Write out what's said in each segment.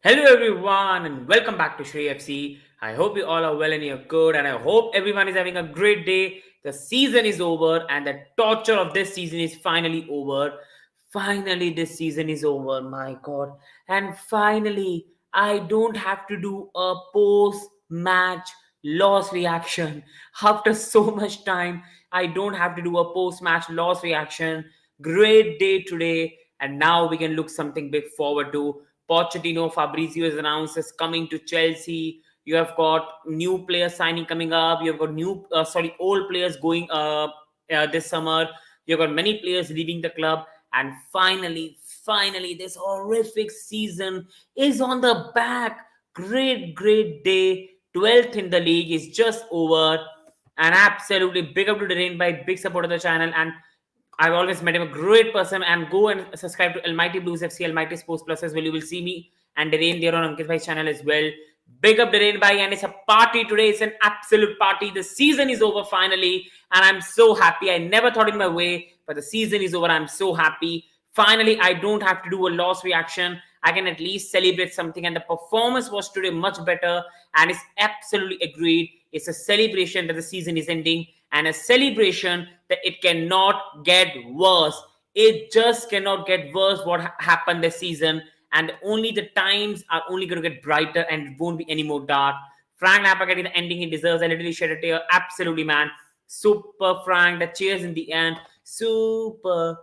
Hello everyone and welcome back to Shri FC. I hope you all are well and you're good, and I hope everyone is having a great day. The season is over and the torture of this season is finally over. Finally this season is over, my god. And finally I don't have to do a post match loss reaction. After so much time, I don't have to do a post match loss reaction. Great day today, and now we can look something big forward to. Pochettino, Fabrizio is announced as coming to Chelsea. You have got new players signing coming up. You have got old players going this summer. You've got many players leaving the club, and finally, this horrific season is on the back. Great day. 12th in the league is just over, and absolutely big up to the rain by big support of the channel. And I've always met him a great person. And go and subscribe to Almighty Blues FC, Almighty Sports Plus as well. You will see me and Derain there on Ankit Bhai's channel as well. Big up Derain Bhai, and it's a party today. It's an absolute party. The season is over finally, and I'm so happy. I never thought in my way, but the season is over. I'm so happy. Finally, I don't have to do a loss reaction. I can at least celebrate something, and the performance was today much better. And it's absolutely agreed. It's a celebration that the season is ending, and a celebration that it cannot get worse. It just cannot get worse what happened this season, and only the times are only going to get brighter and it won't be any more dark. Frank Lampard getting the ending he deserves. I literally shed a tear. Absolutely, man. Super Frank. The cheers in the end. Super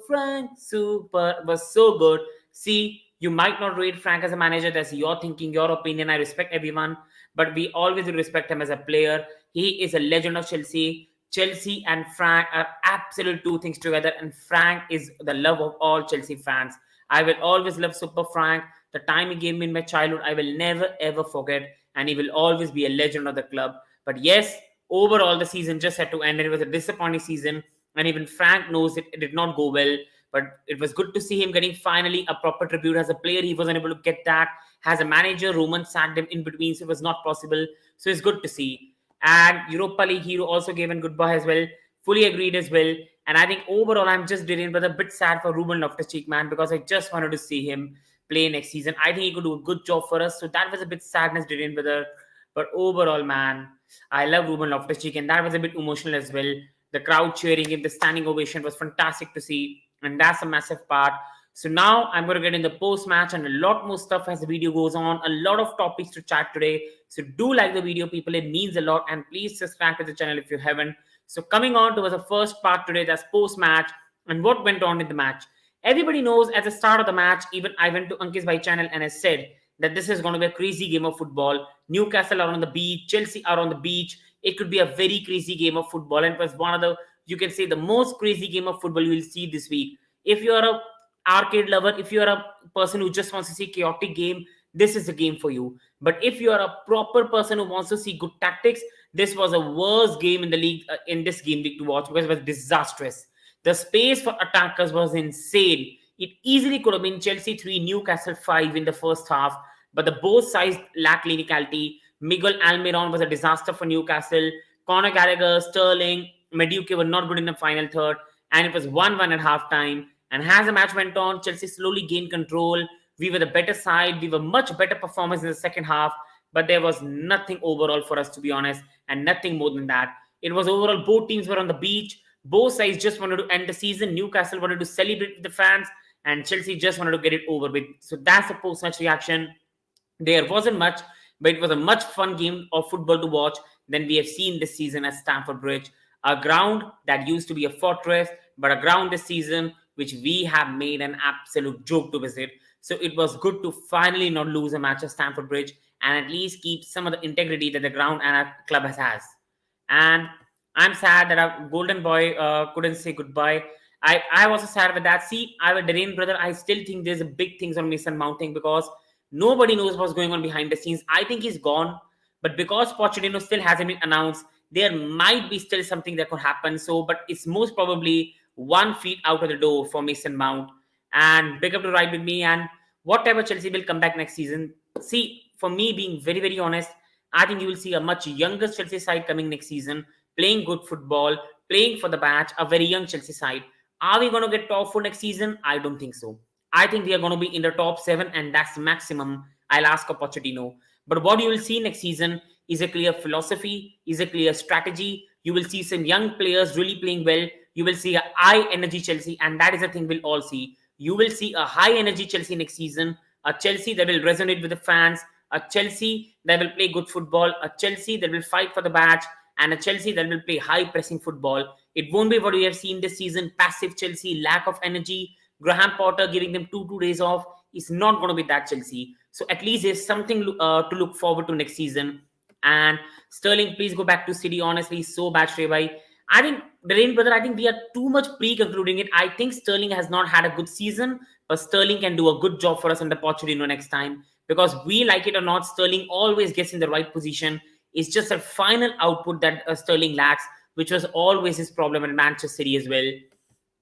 Frank. Super. It was so good. See, you might not rate Frank as a manager. That's your thinking, your opinion. I respect everyone, but we always will respect him as a player. He is a legend of Chelsea. Chelsea and Frank are absolute two things together, and Frank is the love of all Chelsea fans. I will always love Super Frank. The time he gave me in my childhood, I will never ever forget, and he will always be a legend of the club. But yes, overall, the season just had to end. It was a disappointing season, and even Frank knows it did not go well. But it was good to see him getting finally a proper tribute. As a player, he wasn't able to get that. As a manager, Roman sacked him in between, so it was not possible. So it's good to see. And Europa League hero also gave him goodbye as well. Fully agreed as well. And I think overall, I'm just delighted, but a bit sad for Ruben Loftus Cheek, man, because I just wanted to see him play next season. I think he could do a good job for us. So that was a bit sadness, didn't brother. But overall, man, I love Ruben Loftus Cheek, and that was a bit emotional as well. The crowd cheering him, the standing ovation was fantastic to see, and that's a massive part. So now I'm going to get in the post match and a lot more stuff as the video goes on. A lot of topics to chat today. So do like the video, people. It means a lot. And please subscribe to the channel if you haven't. So coming on to the first part today, that's post match and what went on in the match. Everybody knows at the start of the match, even I went to Ankit's Bhai channel and I said that this is going to be a crazy game of football. Newcastle are on the beach. Chelsea are on the beach. It could be a very crazy game of football. And it was one of the, you can say, the most crazy game of football you will see this week. If you are a arcade lover, if you are a person who just wants to see chaotic game, this is the game for you. But if you are a proper person who wants to see good tactics, this was a worst game in the league, in this game week to watch, because it was disastrous. The space for attackers was insane. It easily could have been Chelsea 3, Newcastle 5 in the first half, but the both sides lacked clinicality. Miguel Almiron was a disaster for Newcastle. Conor Gallagher, Sterling, Madueke were not good in the final third, and it was 1-1 at half time. And as the match went on, Chelsea slowly gained control. We were the better side. We were much better performers in the second half. But there was nothing overall for us, to be honest, and nothing more than that. It was overall both teams were on the beach. Both sides just wanted to end the season. Newcastle wanted to celebrate with the fans, and Chelsea just wanted to get it over with. So that's the post-match reaction. There wasn't much, but it was a much fun game of football to watch than we have seen this season at Stamford Bridge. A ground that used to be a fortress, but a ground this season which we have made an absolute joke to visit. So it was good to finally not lose a match at Stamford Bridge and at least keep some of the integrity that the ground and our club has. And I'm sad that our golden boy couldn't say goodbye. I was also sad with that. See, I have a Derain brother. I still think there's a big things on Mason Mounting because nobody knows what's going on behind the scenes. I think he's gone, but because Pochettino still hasn't been announced, there might be still something that could happen. So, but it's most probably 1 feet out of the door for Mason Mount. And big up to ride with me. And whatever Chelsea will come back next season. See, for me, being very, very honest, I think you will see a much younger Chelsea side coming next season, playing good football, playing for the badge, a very young Chelsea side. Are we going to get top 4 next season? I don't think so. I think we are going to be in the top 7, and that's the maximum I'll ask of Pochettino. But what you will see next season is a clear philosophy, is a clear strategy. You will see some young players really playing well. You will see a high energy Chelsea, and that is the thing we'll all see. You will see a high energy Chelsea next season, a Chelsea that will resonate with the fans, a Chelsea that will play good football, a Chelsea that will fight for the badge, and a Chelsea that will play high pressing football. It won't be what we have seen this season, passive Chelsea, lack of energy, Graham Potter giving them two days off. It's not going to be that Chelsea. So at least there's something to look forward to next season. And Sterling, please go back to City. Honestly, so bad, Shrebai. I think, Rain brother, I think we are too much pre-concluding it. I think Sterling has not had a good season, but Sterling can do a good job for us under Pochettino next time. Because we like it or not, Sterling always gets in the right position. It's just a final output that Sterling lacks, which was always his problem at Manchester City as well.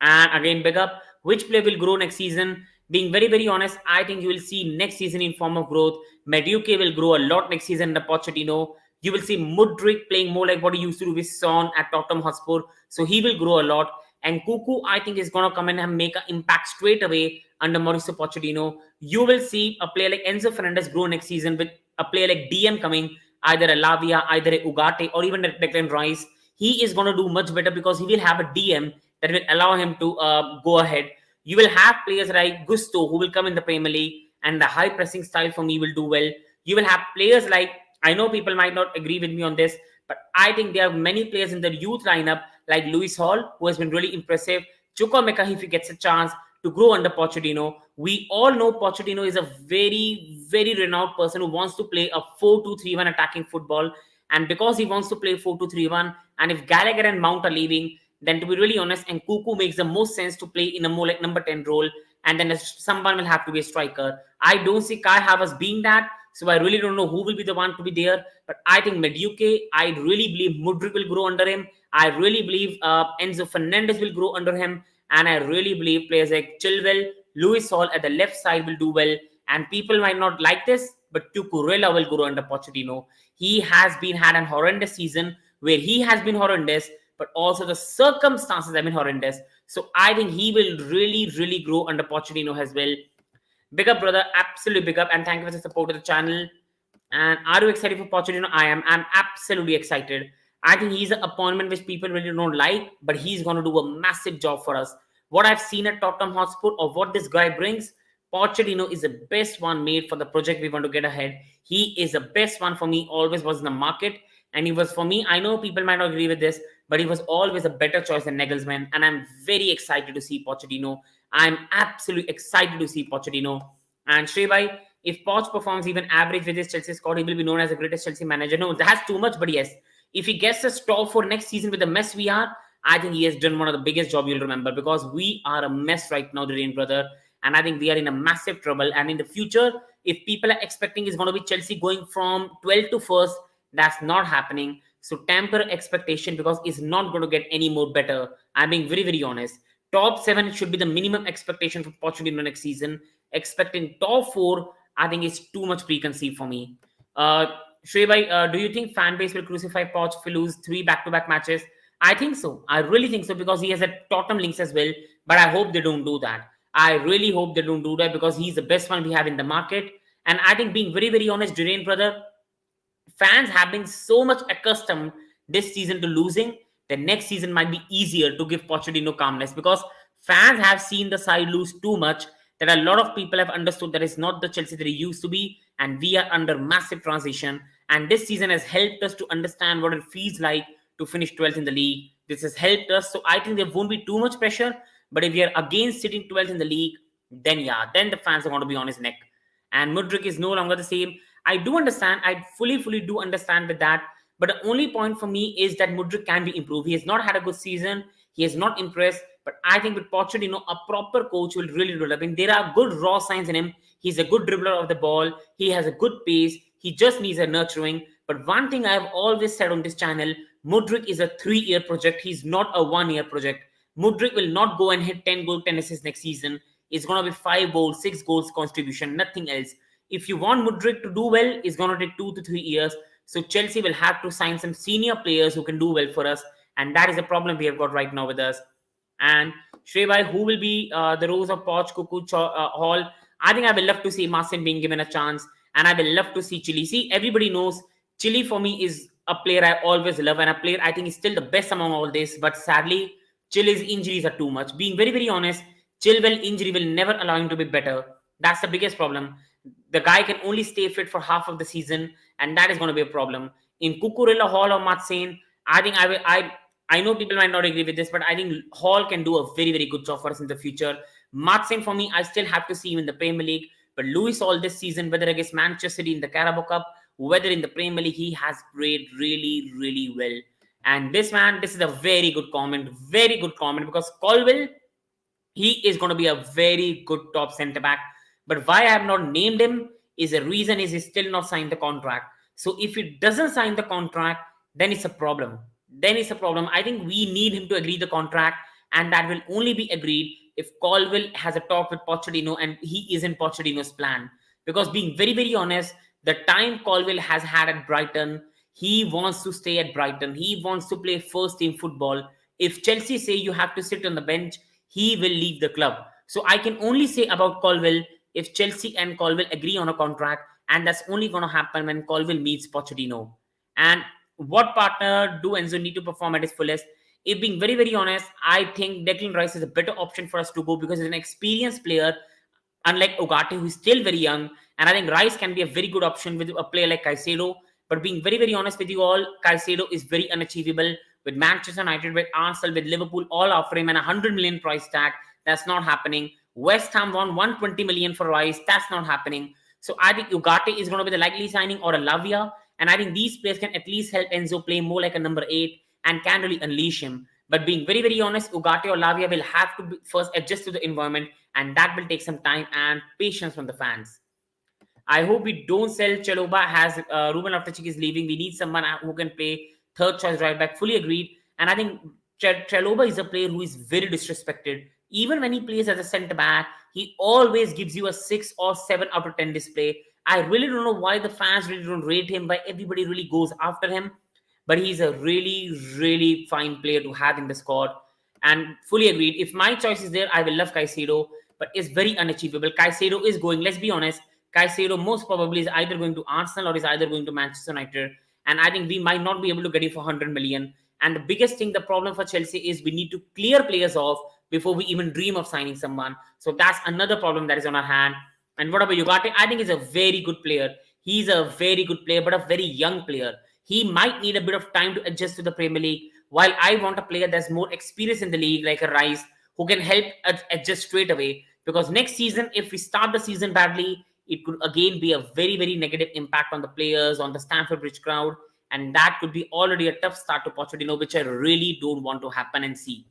And again, big up. Which player will grow next season? Being very, very honest, I think you will see next season in form of growth. Madueke will grow a lot next season under Pochettino. You will see Mudryk playing more like what he used to do with Son at Tottenham Hotspur. So he will grow a lot. And Cuckoo, I think, is going to come in and make an impact straight away under Mauricio Pochettino. You will see a player like Enzo Fernandez grow next season with a player like DM coming, either a Lavia, either a Ugarte, or even a Declan Rice. He is going to do much better because he will have a DM that will allow him to go ahead. You will have players like Gusto who will come in the Premier League, and the high pressing style for me will do well. You will have players like, I know people might not agree with me on this, but I think there are many players in the youth lineup like Lewis Hall, who has been really impressive. Chukwuemeka, if he gets a chance to grow under Pochettino. We all know Pochettino is a very, very renowned person who wants to play a 4-2-3-1 attacking football. And because he wants to play 4-2-3-1, and if Gallagher and Mount are leaving, then to be really honest, and Cuckoo makes the most sense to play in a more like number 10 role. And then someone will have to be a striker. I don't see Kai Havertz being that. So I really don't know who will be the one to be there. But I think Madueke, I really believe Mudryk will grow under him. I really believe Enzo Fernandez will grow under him. And I really believe players like Chilwell, Lewis Hall at the left side will do well. And people might not like this, but Cucurella will grow under Pochettino. He has had an horrendous season where he has been horrendous, but also the circumstances have been horrendous. So I think he will really, really grow under Pochettino as well. Big up, brother. Absolutely big up. And thank you for the support of the channel. And are you excited for Pochettino? I am. I'm absolutely excited. I think he's an appointment which people really don't like, but he's going to do a massive job for us. What I've seen at Tottenham Hotspur or what this guy brings, Pochettino is the best one made for the project we want to get ahead. He is the best one for me, always was in the market. And he was, for me, I know people might not agree with this, but he was always a better choice than Nagelsmann. And I'm very excited to see Pochettino. I'm absolutely excited to see Pochettino. And Shrebai, if Poch performs even average with his Chelsea squad, he will be known as the greatest Chelsea manager. No, that's too much, but yes. If he gets us top for next season with the mess we are, I think he has done one of the biggest jobs you'll remember, because we are a mess right now, the Rain brother. And I think we are in a massive trouble. And in the future, if people are expecting it's going to be Chelsea going from 12th to 1st, that's not happening. So temper expectation, because it's not going to get any more better. I'm being very, very honest. Top 7 should be the minimum expectation for Pochettino next season. Expecting top 4, I think it's too much preconceived for me. Shrebai, do you think fan base will crucify Poch if he lose 3 back-to-back matches? I think so. I really think so, because he has a Tottenham links as well. But I hope they don't do that. I really hope they don't do that, because he's the best one we have in the market. And I think, being very, very honest, Durain brother, fans have been so much accustomed this season to losing that next season might be easier to give Pochettino calmness, because fans have seen the side lose too much, that a lot of people have understood that it's not the Chelsea that it used to be, and we are under massive transition. And this season has helped us to understand what it feels like to finish 12th in the league. This has helped us. So I think there won't be too much pressure. But if we are again sitting 12th in the league, then then the fans are going to be on his neck. And Mudryk is no longer the same. I do understand. I fully do understand with that. But the only point for me is that Mudryk can be improved. He has not had a good season. He has not impressed. But I think with Pochettino, a proper coach will really develop him. There are good raw signs in him. He's a good dribbler of the ball. He has a good pace. He just needs a nurturing. But one thing I have always said on this channel, Mudryk is a 3-year project. He's not a 1-year project. Mudryk will not go and hit 10 goals, 10 assists next season. It's going to be 5 goals, 6 goals contribution, nothing else. If you want Mudryk to do well, it's going to take 2 to 3 years. So Chelsea will have to sign some senior players who can do well for us. And that is the problem we have got right now with us. And Shreya, who will be the roles of Poch, Kuku, Hall? I think I will love to see Marcin being given a chance, and I will love to see Chile. See, everybody knows Chile for me is a player I always love, and a player I think is still the best among all this. But sadly, Chile's injuries are too much. Being very, very honest, Chilwell injury will never allow him to be better. That's the biggest problem. The guy can only stay fit for half of the season, and that is going to be a problem. In Cucurella, Hall, or Matsen, I think I know people might not agree with this, but I think Hall can do a very, very good job for us in the future. Matsen, for me, I still have to see him in the Premier League. But Luis Hall this season, whether against Manchester City in the Carabao Cup, whether in the Premier League, he has played really, really well. And this man, this is a very good comment because Colwell, he is going to be a very good top centre back. But why I have not named him is the reason is he's still not signed the contract. So if he doesn't sign the contract, then it's a problem. I think we need him to agree the contract, and that will only be agreed if Colwell has a talk with Pochettino and he is in Pochettino's plan. Because being very, very honest, the time Colwell has had at Brighton, he wants to stay at Brighton. He wants to play first team football. If Chelsea say you have to sit on the bench, he will leave the club. So I can only say about Colwell, if Chelsea and Colwell agree on a contract, and that's only going to happen when Colwell meets Pochettino. And what partner do Enzo need to perform at his fullest? If being very, very honest, I think Declan Rice is a better option for us to go because he's an experienced player, unlike Ugarte, who is still very young. And I think Rice can be a very good option with a player like Caicedo. But being very, very honest with you all, Caicedo is very unachievable with Manchester United, with Arsenal, with Liverpool, all offer him an 100 million price tag. That's not happening. West Ham won 120 million for Rice. That's not happening. So I think Ugarte is going to be the likely signing, or a Lavia. And I think these players can at least help Enzo play more like a number 8 and can really unleash him. But being very, very honest, Ugarte or Lavia will have to first adjust to the environment, and that will take some time and patience from the fans. I hope we don't sell Chalobah as Ruben Loftus Cheek is leaving. We need someone who can play third choice right back. Fully agreed. And I think Chalobah is a player who is very disrespected. Even when he plays as a centre back, he always gives you a 6 or 7 out of 10 display. I really don't know why the fans really don't rate him, why everybody really goes after him. But he's a really, really fine player to have in the squad. And fully agreed. If my choice is there, I will love Caicedo. But it's very unachievable. Caicedo is going, let's be honest, Caicedo most probably is either going to Arsenal or is either going to Manchester United. And I think we might not be able to get him for 100 million. And the biggest thing, the problem for Chelsea is we need to clear players off before we even dream of signing someone. So that's another problem that is on our hand. And what about Ugarte? I think he's a very good player. He's a very good player, but a very young player. He might need a bit of time to adjust to the Premier League. While I want a player that's more experienced in the league, like a Rice, who can help adjust straight away. Because next season, if we start the season badly, it could again be a very, very negative impact on the players, on the Stamford Bridge crowd. And that could be already a tough start to Pochettino, which I really don't want to happen and see.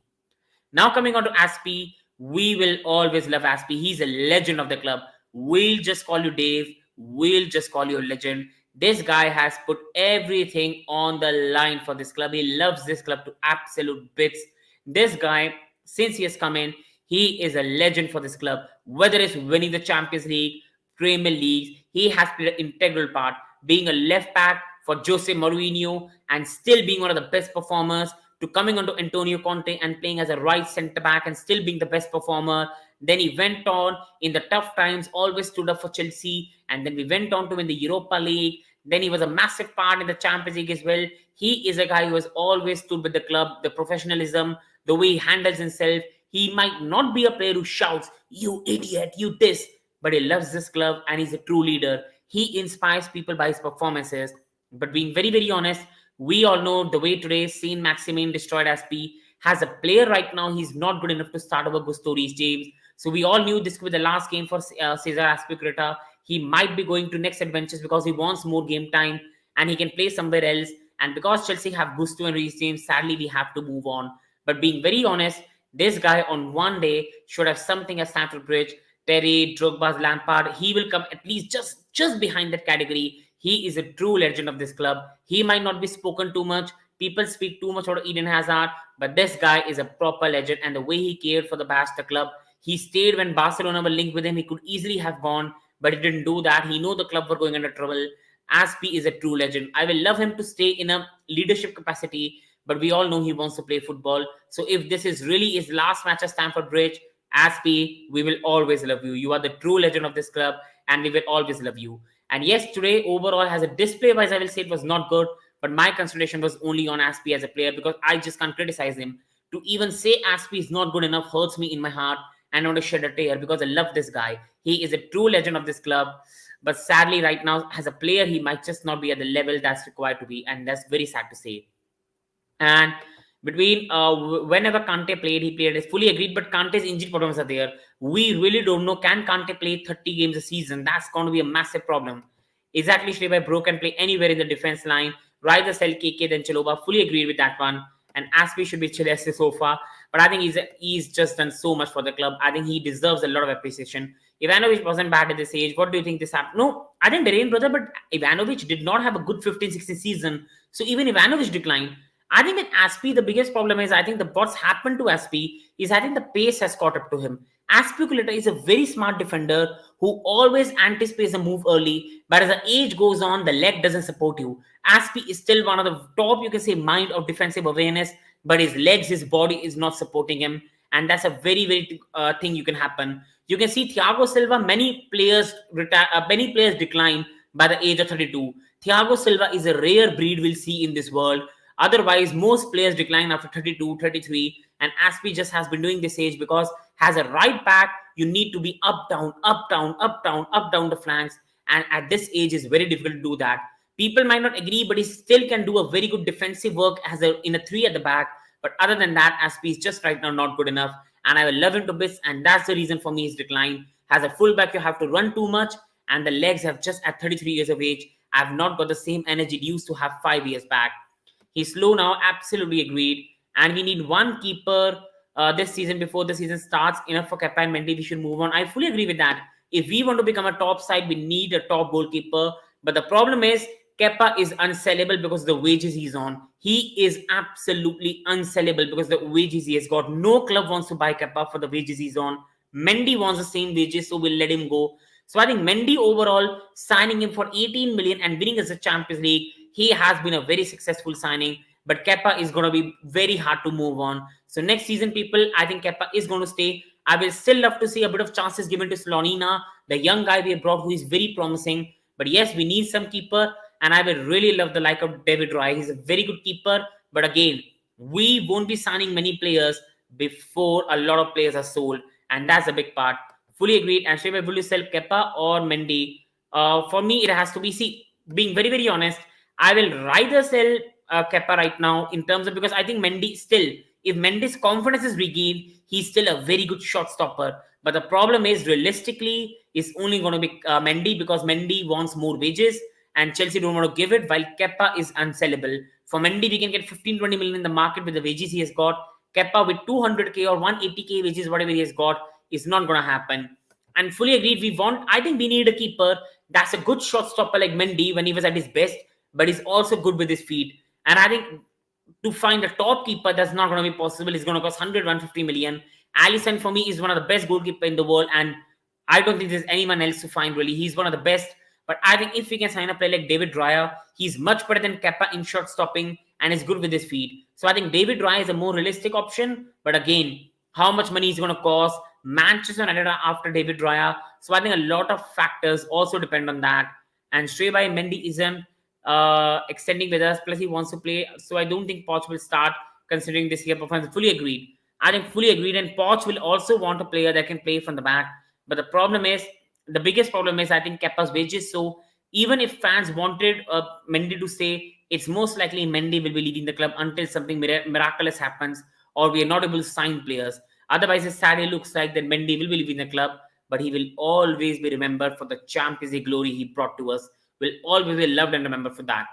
Now coming on to Azpi, we will always love Azpi. He's a legend of the club. We'll just call you Dave. We'll just call you a legend. This guy has put everything on the line for this club. He loves this club to absolute bits. This guy, since he has come in, he is a legend for this club. Whether it's winning the Champions League, Premier League, he has played an integral part. Being a left back for Jose Mourinho and still being one of the best performers, to coming onto Antonio Conte and playing as a right centre back and still being the best performer. Then he went on in the tough times, always stood up for Chelsea. And then we went on to win the Europa League. Then he was a massive part in the Champions League as well. He is a guy who has always stood with the club, the professionalism, the way he handles himself. He might not be a player who shouts, "You idiot, you this," but he loves this club and he's a true leader. He inspires people by his performances. But being very, very honest, we all know the way today Saint-Maximin destroyed Azpi. Has a player right now, he's not good enough to start over Gusto James. So we all knew this could be the last game for Cesar Azpilicueta. He might be going to next adventures because he wants more game time and he can play somewhere else. And because Chelsea have Gusto and Reece James, sadly we have to move on. But being very honest, this guy on one day should have something at Stamford Bridge. Terry, Drogba, Lampard, he will come at least just behind that category. He is a true legend of this club. He might not be spoken too much. People speak too much about Eden Hazard, but this guy is a proper legend. And the way he cared for the Barca club, he stayed when Barcelona were linked with him. He could easily have gone, but he didn't do that. He knew the club were going under trouble. Azpi is a true legend. I will love him to stay in a leadership capacity, but we all know he wants to play football. So if this is really his last match at Stamford Bridge, Aspie, we will always love you. You are the true legend of this club, and we will always love you. And yes, today overall as a display wise, I will say it was not good, but my consideration was only on Aspie as a player because I just can't criticize him. To even say Aspie is not good enough hurts me in my heart and I want to shed a tear because I love this guy. He is a true legend of this club. But sadly, right now, as a player, he might just not be at the level that's required to be, and that's very sad to say. And between whenever Kante played, he played. Is fully agreed, but Kante's injury problems are there. We really don't know, can Kante play 30 games a season? That's going to be a massive problem. Exactly, Shreva Bro can play anywhere in the defense line. Rather sell KK than Chaloba. Fully agreed with that one. And Aspie should be Chelsea so far. But I think he's just done so much for the club. I think he deserves a lot of appreciation. Ivanovic wasn't bad at this age. What do you think this happened? No, I think Darian brother, but Ivanovic did not have a good 15-16 season. So even Ivanovic declined. I think with Aspie, the biggest problem is I think what's happened to Aspie is I think the pace has caught up to him. Azpilicueta is a very smart defender who always anticipates a move early, but as the age goes on, the leg doesn't support you. Aspie is still one of the top, you can say, mind of defensive awareness, but his legs, his body is not supporting him, and that's a very, very thing you can happen. You can see Thiago Silva, many players decline by the age of 32. Thiago Silva is a rare breed we'll see in this world. Otherwise, most players decline after 32, 33, and Aspie just has been doing this age because as a right back, you need to be up, down, up, down, up, down, up, down the flanks, and at this age, it's very difficult to do that. People might not agree, but he still can do a very good defensive work in a 3 at the back. But other than that, Aspie is just right now not good enough, and I will love him to bits, and that's the reason for me his decline. As a fullback, you have to run too much, and the legs have just at 33 years of age, I have not got the same energy it used to have 5 years back. He's slow now, absolutely agreed. And we need one keeper this season before the season starts. Enough for Kepa and Mendy, we should move on. I fully agree with that. If we want to become a top side, we need a top goalkeeper. But the problem is, Kepa is unsellable because of the wages he's on. He is absolutely unsellable because of the wages he has got. No club wants to buy Kepa for the wages he's on. Mendy wants the same wages, so we'll let him go. So I think Mendy overall, signing him for 18 million and winning as a Champions League, he has been a very successful signing, but Kepa is going to be very hard to move on. So next season, people, I think Kepa is going to stay. I will still love to see a bit of chances given to Slonina, the young guy we have brought who is very promising. But yes, we need some keeper, and I will really love the like of David Raya. He's a very good keeper, but again, we won't be signing many players before a lot of players are sold, and that's a big part. Fully agreed. And Shreya, will you sell Kepa or Mendy? For me, it has to be, see, being very, very honest, I will rather sell Kepa right now in terms of, because I think Mendy still, if Mendy's confidence is regained, he's still a very good shot stopper. But the problem is, realistically, is only going to be Mendy because Mendy wants more wages and Chelsea don't want to give it, while Kepa is unsellable. For Mendy, we can get 15-20 million in the market with the wages he has got. Kepa with 200k or 180k wages, whatever he has got, is not going to happen. And fully agreed, I think we need a keeper that's a good shot stopper like Mendy when he was at his best, but he's also good with his feet. And I think to find a top keeper, that's not going to be possible. It's going to cost 150 million. Alisson, for me, is one of the best goalkeeper in the world, and I don't think there's anyone else to find, really. He's one of the best. But I think if we can sign a player like David Raya, he's much better than Kepa in shot stopping and is good with his feet. So I think David Raya is a more realistic option. But again, how much money is going to cost? Manchester United are after David Raya. So I think a lot of factors also depend on that. And Shrey Mendy isn't extending with us, plus he wants to play, so I don't think Poch will start considering this year performance. Fully agreed. I think fully agreed, and Poch will also want a player that can play from the back. But the biggest problem is I think Kepa's wages. So even if fans wanted Mendy to stay, it's most likely Mendy will be leaving the club until something miraculous happens or we are not able to sign players. Otherwise, it sadly looks like that Mendy will be leaving the club, but he will always be remembered for the Champions League glory he brought to us. Will always be loved and remembered for that.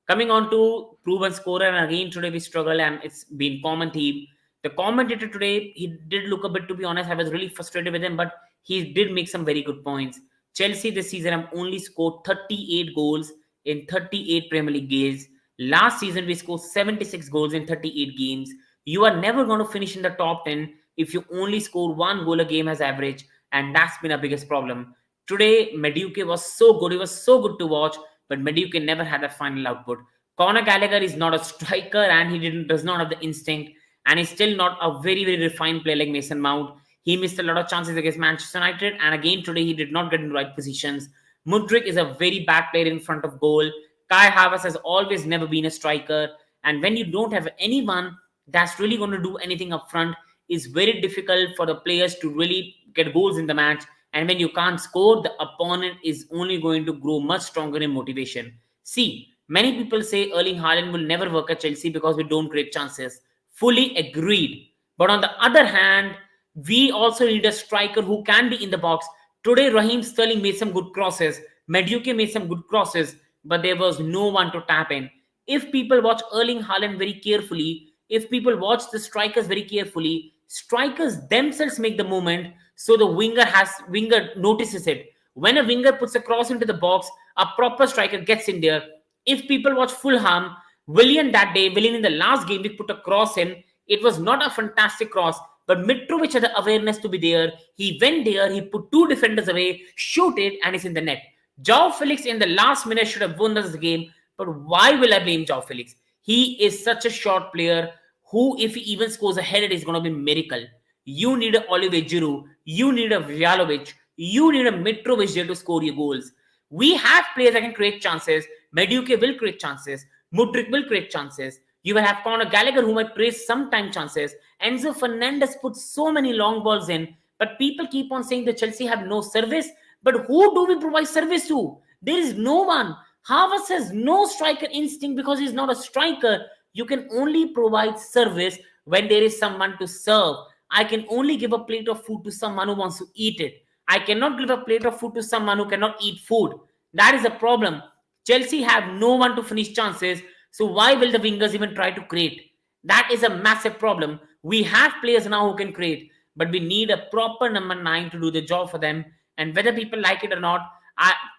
Coming on to proven scorer, and again today we struggle, and it's been common theme. The commentator today, he did look a bit, to be honest, I was really frustrated with him, but he did make some very good points. Chelsea this season have only scored 38 goals in 38 Premier League games. Last season we scored 76 goals in 38 games. You are never going to finish in the top 10 if you only score 1 goal a game as average, and that's been our biggest problem. Today, Madueke was so good. He was so good to watch, but Madueke never had a final output. Conor Gallagher is not a striker and does not have the instinct, and he's still not a very refined player like Mason Mount. He missed a lot of chances against Manchester United, and again today he did not get in the right positions. Mudryk is a very bad player in front of goal. Kai Havertz has always never been a striker, and when you don't have anyone that's really going to do anything up front, it's very difficult for the players to really get goals in the match. And when you can't score, the opponent is only going to grow much stronger in motivation. See, many people say Erling Haaland will never work at Chelsea because we don't create chances. Fully agreed. But on the other hand, we also need a striker who can be in the box. Today, Raheem Sterling made some good crosses. Madueke made some good crosses, but there was no one to tap in. If people watch Erling Haaland very carefully, if people watch the strikers very carefully, strikers themselves make the movement, so the winger notices it. When a winger puts a cross into the box, a proper striker gets in there. If people watch Fulham, Willian in the last game, we put a cross in. It was not a fantastic cross, but Mitrovic had the awareness to be there. He went there, he put two defenders away, shoot it, and it's in the net. João Felix in the last minute should have won us the game, but why will I blame João Felix? He is such a short player who, if he even scores a header, is going to be a miracle. You need a Oliver Giroud, you need a Vlahovic, you need a Mitrovic there to score your goals. We have players that can create chances. Madueke will create chances. Mudryk will create chances. You will have Conor Gallagher who might create sometime chances. Enzo Fernandez puts so many long balls in, but people keep on saying that Chelsea have no service. But who do we provide service to? There is no one. Havertz has no striker instinct because he's not a striker. You can only provide service when there is someone to serve. I can only give a plate of food to someone who wants to eat it. I cannot give a plate of food to someone who cannot eat food. That is a problem. Chelsea have no one to finish chances, so why will the wingers even try to create? That is a massive problem. We have players now who can create, but we need a proper number 9 to do the job for them. And whether people like it or not,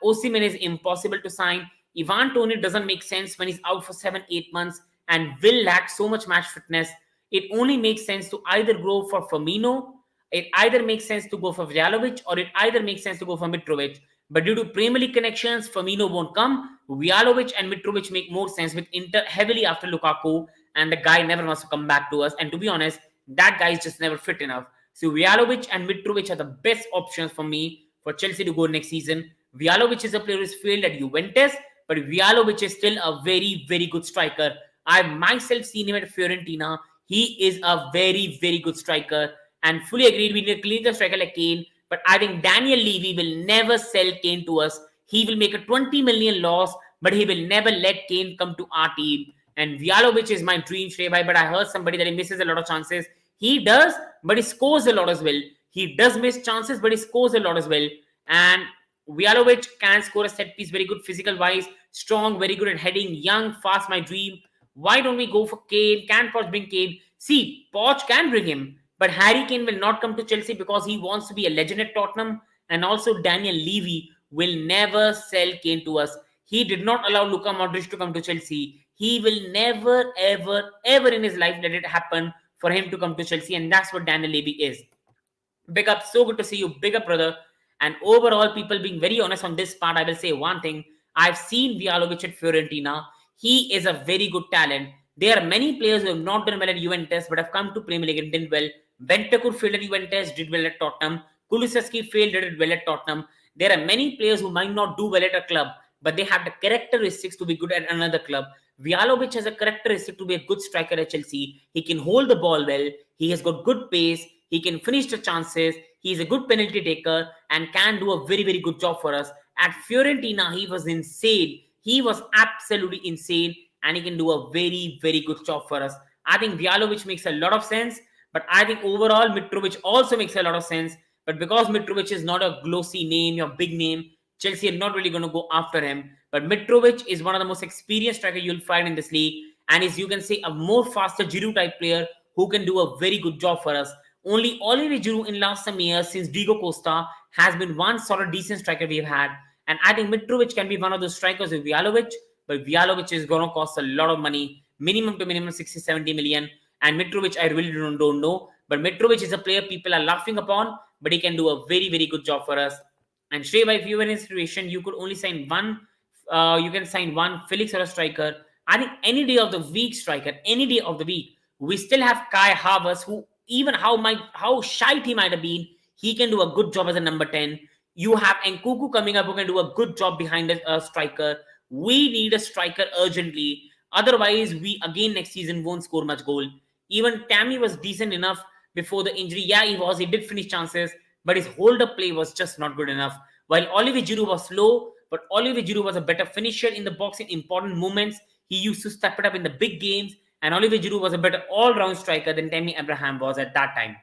Osimhen is impossible to sign. Ivan Toney doesn't make sense when he's out for 7-8 months and will lack so much match fitness. It only makes sense to either go for Firmino, it either makes sense to go for Vlahovic, or it either makes sense to go for Mitrovic. But due to Premier League connections, Firmino won't come. Vlahovic and Mitrovic make more sense with Inter heavily after Lukaku, and the guy never wants to come back to us. And to be honest, that guy is just never fit enough. So Vlahovic and Mitrovic are the best options for me for Chelsea to go next season. Vlahovic is a player who's failed at Juventus, but Vlahovic is still a very good striker. I've myself seen him at Fiorentina. He is a very good striker, and fully agreed we need a cleaner striker like Kane. But I think Daniel Levy will never sell Kane to us. He will make a 20 million loss, but he will never let Kane come to our team. And Vlahovic is my dream Shrebai, but I heard somebody that he misses a lot of chances. He does, but he scores a lot as well. He does miss chances, but he scores a lot as well. And Vlahovic can score a set piece, very good physical wise, strong, very good at heading, young, fast, my dream. Why don't we go for Kane? Can Poch bring Kane? See, Poch can bring him, but Harry Kane will not come to Chelsea because he wants to be a legend at Tottenham. And also Daniel Levy will never sell Kane to us. He did not allow Luka Modric to come to Chelsea. He will never, ever in his life let it happen for him to come to Chelsea. And that's what Daniel Levy is. Big up. So good to see you. Big up, brother. And overall, people being very honest on this part, I will say one thing. I've seen Vlahovic at Fiorentina. He is a very good talent. There are many players who have not done well at Juventus but have come to Premier League and did well. Bentancur failed at Juventus, did well at Tottenham. Kulusevski failed, did well at Tottenham. There are many players who might not do well at a club, but they have the characteristics to be good at another club. Vlahovic has a characteristic to be a good striker at Chelsea. He can hold the ball well. He has got good pace. He can finish the chances. He is a good penalty taker and can do a very good job for us. At Fiorentina, he was insane. He was absolutely insane, and he can do a very good job for us. I think Vlahovic makes a lot of sense, but I think overall Mitrovic also makes a lot of sense. But because Mitrovic is not a glossy name or big name, Chelsea are not really going to go after him. But Mitrovic is one of the most experienced strikers you'll find in this league, and is, you can say, a more faster Giroud type player who can do a very good job for us. Only Oliver Giroud in last some years since Diego Costa has been one sort of decent striker we've had. And I think Mitrovic can be one of those strikers with Vlahovic, but Vlahovic is going to cost a lot of money, minimum to minimum 60-70 million. And Mitrovic, I really don't know. But Mitrovic is a player people are laughing upon, but he can do a very good job for us. And Shreya, if you were in a situation, you could only sign one. You can sign one Felix or a striker. I think any day of the week striker, any day of the week, we still have Kai Havertz, who even how shite he might have been, he can do a good job as a number 10. You have Nkuku coming up who can do a good job behind a striker. We need a striker urgently. Otherwise, we again next season won't score much goal. Even Tammy was decent enough before the injury. Yeah, he was. He did finish chances, but his hold-up play was just not good enough. While Olivier Giroud was slow, but Olivier Giroud was a better finisher in the box in important moments. He used to step it up in the big games, and Olivier Giroud was a better all-round striker than Tammy Abraham was at that time.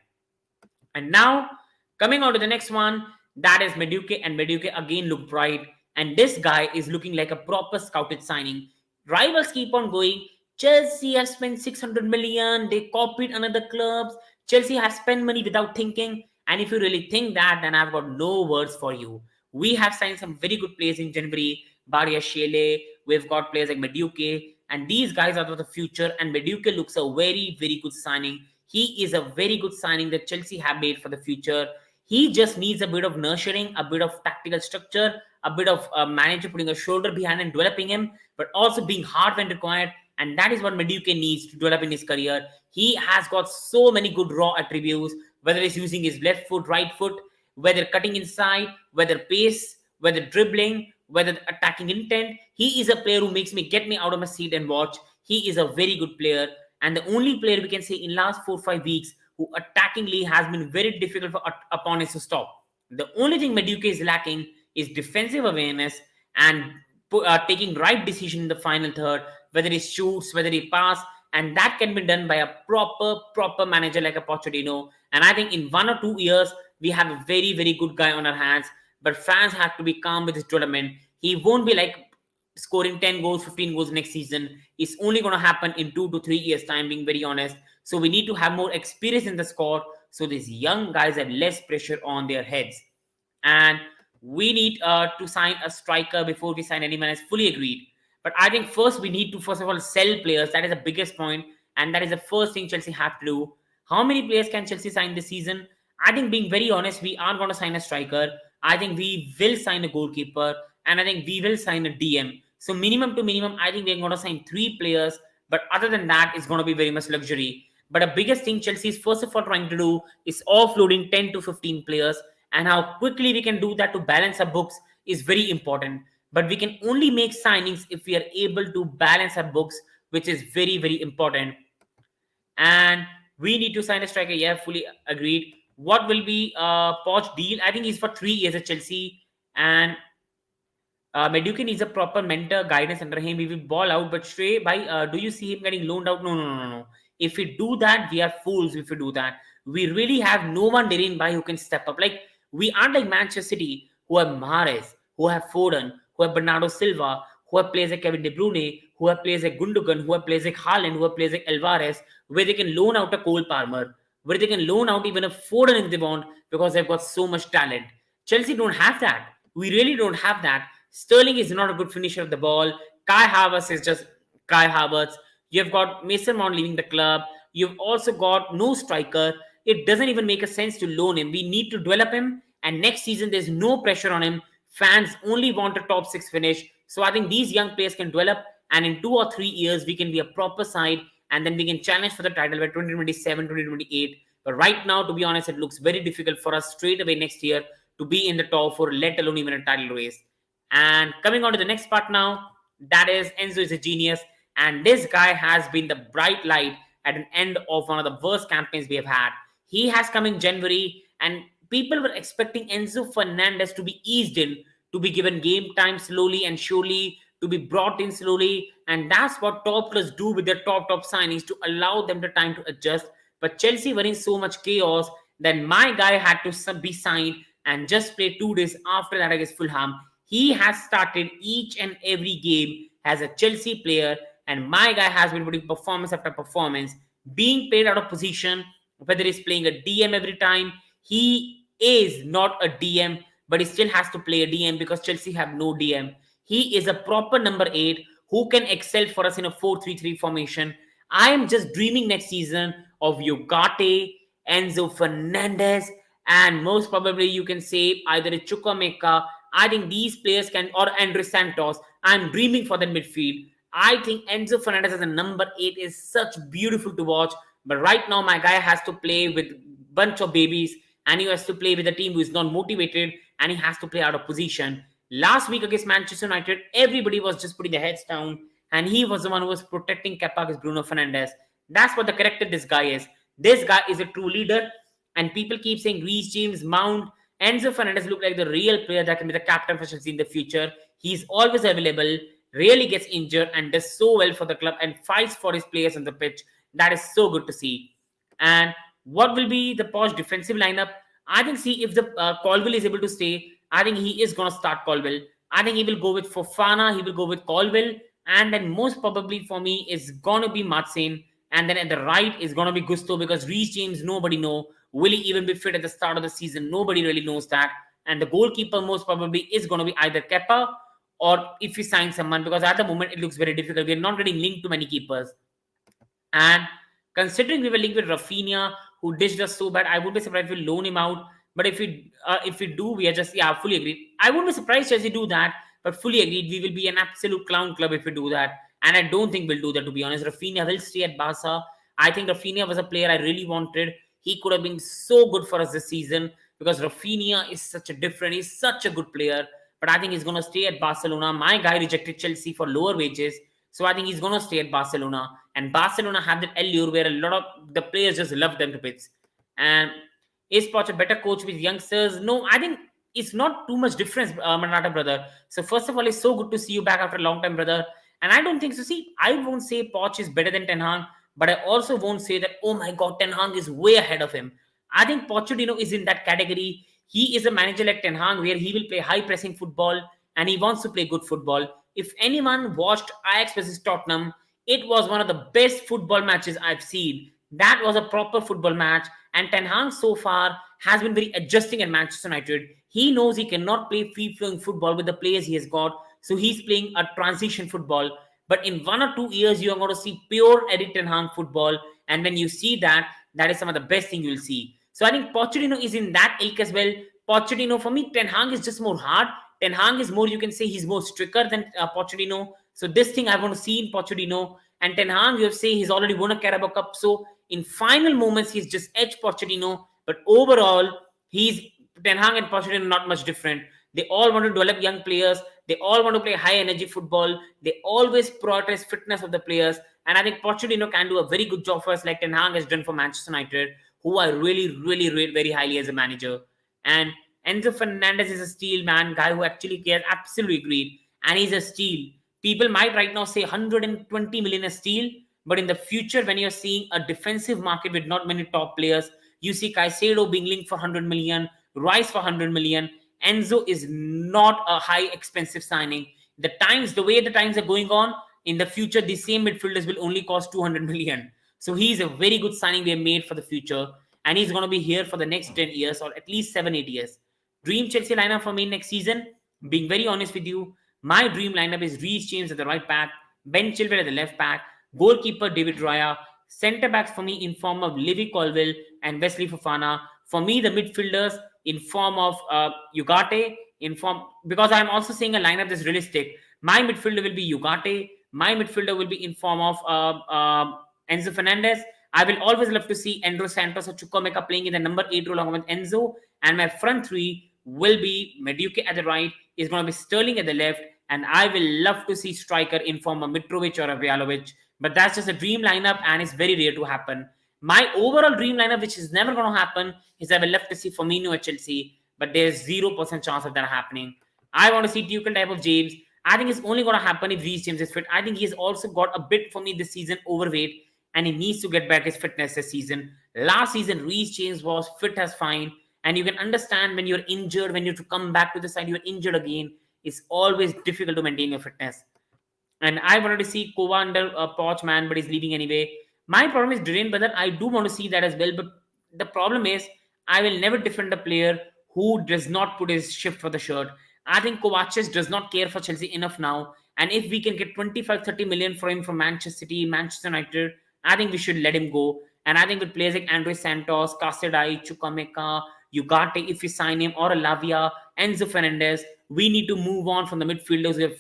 And now, coming on to the next one, that is Madueke, and Madueke again looked bright. And this guy is looking like a proper scouted signing. Rivals keep on going. Chelsea has spent 600 million. They copied another clubs. Chelsea has spent money without thinking. And if you really think that, then I've got no words for you. We have signed some very good players in January. Baria Shele. We've got players like Madueke. And these guys are the future. And Madueke looks a very, very good signing. He is a very good signing that Chelsea have made for the future. He just needs a bit of nurturing, a bit of tactical structure, a bit of a manager putting a shoulder behind and developing him, but also being hard when required. And that is what Madueke needs to develop in his career. He has got so many good raw attributes, whether it's using his left foot, right foot, whether cutting inside, whether pace, whether dribbling, whether attacking intent. He is a player who makes me get me out of my seat and watch. He is a very good player. And the only player we can say in last 4-5 weeks who attackingly has been very difficult for opponents to stop. The only thing Madueke is lacking is defensive awareness and taking right decision in the final third, whether he shoots, whether he pass, and that can be done by a proper manager like a Pochettino. And I think in 1 or 2 years, we have a very, very good guy on our hands. But fans have to be calm with his development. He won't be like scoring 10 goals, 15 goals next season. It's only going to happen in 2 to 3 years' time, being very honest. So we need to have more experience in the squad so these young guys have less pressure on their heads. And we need to sign a striker before we sign anyone else. Fully agreed. But I think first we need to, first of all, sell players. That is the biggest point. And that is the first thing Chelsea have to do. How many players can Chelsea sign this season? I think being very honest, we aren't going to sign a striker. I think we will sign a goalkeeper. And I think we will sign a DM. So minimum to minimum, I think we're going to sign 3 players. But other than that, it's going to be very much luxury. But the biggest thing Chelsea is first of all trying to do is offloading 10 to 15 players. And how quickly we can do that to balance our books is very important. But we can only make signings if we are able to balance our books, which is very, very important. And we need to sign a striker. Yeah, fully agreed. What will be Poch deal? I think he's for 3 years at Chelsea. And Madueke needs a proper mentor guidance under him. He will ball out. But Shrey, do you see him getting loaned out? No. If we do that, we are fools if we do that. We really have no one therein by who can step up. Like, we aren't like Manchester City, who have Mahrez, who have Foden, who have Bernardo Silva, who have players like Kevin De Bruyne, who have players like Gundogan, who have players like Haaland, who have players like Alvarez, where they can loan out a Cole Palmer, where they can loan out even a Foden if they want, because they've got so much talent. Chelsea don't have that. We really don't have that. Sterling is not a good finisher of the ball. Kai Havertz is just Kai Havertz. You've got Mason Mount leaving the club. You've also got no striker. It doesn't even make a sense to loan him. We need to develop him. And next season, there's no pressure on him. Fans only want a top 6 finish. So I think these young players can develop. And in 2 or 3 years, we can be a proper side. And then we can challenge for the title by 2027, 2028. But right now, to be honest, it looks very difficult for us straight away next year to be in the top 4, let alone even a title race. And coming on to the next part now, that is Enzo is a genius. And this guy has been the bright light at an end of one of the worst campaigns we have had. He has come in January, and people were expecting Enzo Fernandez to be eased in, to be given game time slowly and surely, to be brought in slowly. And that's what top clubs do with their top signings, to allow them the time to adjust. But Chelsea were in so much chaos that my guy had to be signed and just play 2 days after that against Fulham. He has started each and every game as a Chelsea player, and my guy has been putting performance after performance, being played out of position, whether he's playing a DM every time. He is not a DM, but he still has to play a DM because Chelsea have no DM. He is a proper number 8 who can excel for us in a 4-3-3 formation. I am just dreaming next season of Ugarte, Enzo Fernandez, and most probably you can say either a Chukwuemeka. I think these players can, or Andre Santos. I'm dreaming for the midfield. I think Enzo Fernandez as a number 8 is such beautiful to watch. But right now, my guy has to play with bunch of babies, and he has to play with a team who is not motivated, and he has to play out of position. Last week against Manchester United, everybody was just putting their heads down, and he was the one who was protecting Kepa against Bruno Fernandes. That's what the character this guy is. This guy is a true leader, and people keep saying Reece James, Mount, Enzo Fernandez look like the real player that can be the captain for Chelsea in the future. He's always available, rarely gets injured, and does so well for the club and fights for his players on the pitch. That is so good to see. And what will be the Poch defensive lineup? I think, see, if the Colwill is able to stay, I think he is going to start Colwill. I think he will go with Fofana, he will go with Colwill, and then most probably for me is going to be Matsin. And then at the right is going to be Gusto, because Reece James, nobody know. Will he even be fit at the start of the season? Nobody really knows that. And the goalkeeper most probably is going to be either Kepa, or if we sign someone, because at the moment it looks very difficult. We're not getting linked to many keepers. And considering we were linked with Rafinha, who dished us so bad, I would be surprised if we loan him out. But if we do, we are just, yeah, fully agreed. I wouldn't be surprised Chelsea do that, but fully agreed. We will be an absolute clown club if we do that. And I don't think we'll do that, to be honest. Rafinha will stay at Barca. I think Rafinha was a player I really wanted. He could have been so good for us this season, because Rafinha is such a different, he's such a good player. But I think he's going to stay at Barcelona. My guy rejected Chelsea for lower wages. So I think he's going to stay at Barcelona. And Barcelona have that allure where a lot of the players just love them to bits. And is Poch a better coach with youngsters? No, I think it's not too much difference, Manata brother. So first of all, it's so good to see you back after a long time, brother. And I don't think so. See, I won't say Poch is better than Ten Hag, but I also won't say that, oh my God, Ten Hag is way ahead of him. I think Pochettino is in that category. He is a manager like Ten Hag, where he will play high pressing football and he wants to play good football. If anyone watched Ajax versus Tottenham, it was one of the best football matches I've seen. That was a proper football match. And Ten Hag so far has been very adjusting at Manchester United. He knows he cannot play free-flowing football with the players he has got. So he's playing a transition football. But in 1 or 2 years, you are going to see pure Erik Ten Hag football. And when you see that, that is some of the best thing you will see. So I think Pochettino is in that ilk as well. Pochettino, for me, Ten Hag is just more hard. Ten Hag is more, you can say he's more stricter than Pochettino. So this thing I want to see in Pochettino. And Ten Hag, you have say he's already won a Carabao Cup. So in final moments, he's just edged Pochettino. But overall, he's Ten Hag and Pochettino not much different. They all want to develop young players. They all want to play high energy football. They always prioritize fitness of the players. And I think Pochettino can do a very good job for us, like Ten Hag has done for Manchester United, who I really rate very highly as a manager. And Enzo Fernandez is a steal, man, guy who actually cares, absolutely agreed. And he's a steal. People might right now say 120 million a steal, but in the future, when you're seeing a defensive market with not many top players, you see Caicedo being linked for 100 million, Rice for 100 million. Enzo is not a high expensive signing. The way the times are going on, in the future, the same midfielders will only cost 200 million. So he's a very good signing we have made for the future. And he's going to be here for the next 10 years, or at least 7-8 years. Dream Chelsea lineup for me next season, being very honest with you, my dream lineup is Reece James at the right back, Ben Chilwell at the left back, goalkeeper David Raya, centre backs for me in form of Levi Colwill and Wesley Fofana. For me, the midfielders in form of Ugarte, because I'm also saying a lineup that's realistic. My midfielder will be Ugarte. My midfielder will be in form of Enzo Fernandez. I will always love to see Andrew Santos or Chukwuemeka playing in the number 8 role along with Enzo. And my front three will be Madueke at the right, is going to be Sterling at the left, and I will love to see striker in form of Mitrovic or a Vjalovic. But that's just a dream lineup, and it's very rare to happen. My overall dream lineup, which is never going to happen, is I will love to see Firmino at Chelsea, but there's 0% chance of that happening. I want to see Tuchel type of James. I think it's only going to happen if Reece James is fit. I think he's also got a bit, for me, this season overweight, and he needs to get back his fitness this season. Last season, Reece James was fit as fine, and you can understand when you're injured, when you have to come back to the side, you're injured again. It's always difficult to maintain your fitness. And I wanted to see Kova under Poch, man, but he's leaving anyway. My problem is Duran, brother. I do want to see that as well, but the problem is I will never defend a player who does not put his shift for the shirt. I think Kovacic does not care for Chelsea enough now. And if we can get 25-30 million for him from Manchester City, Manchester United, I think we should let him go. And I think with players like Andre Santos, Casadei, Chukwuemeka, Ugarte, if we sign him, or a Lavia, Enzo Fernandez, we need to move on from the midfielders who have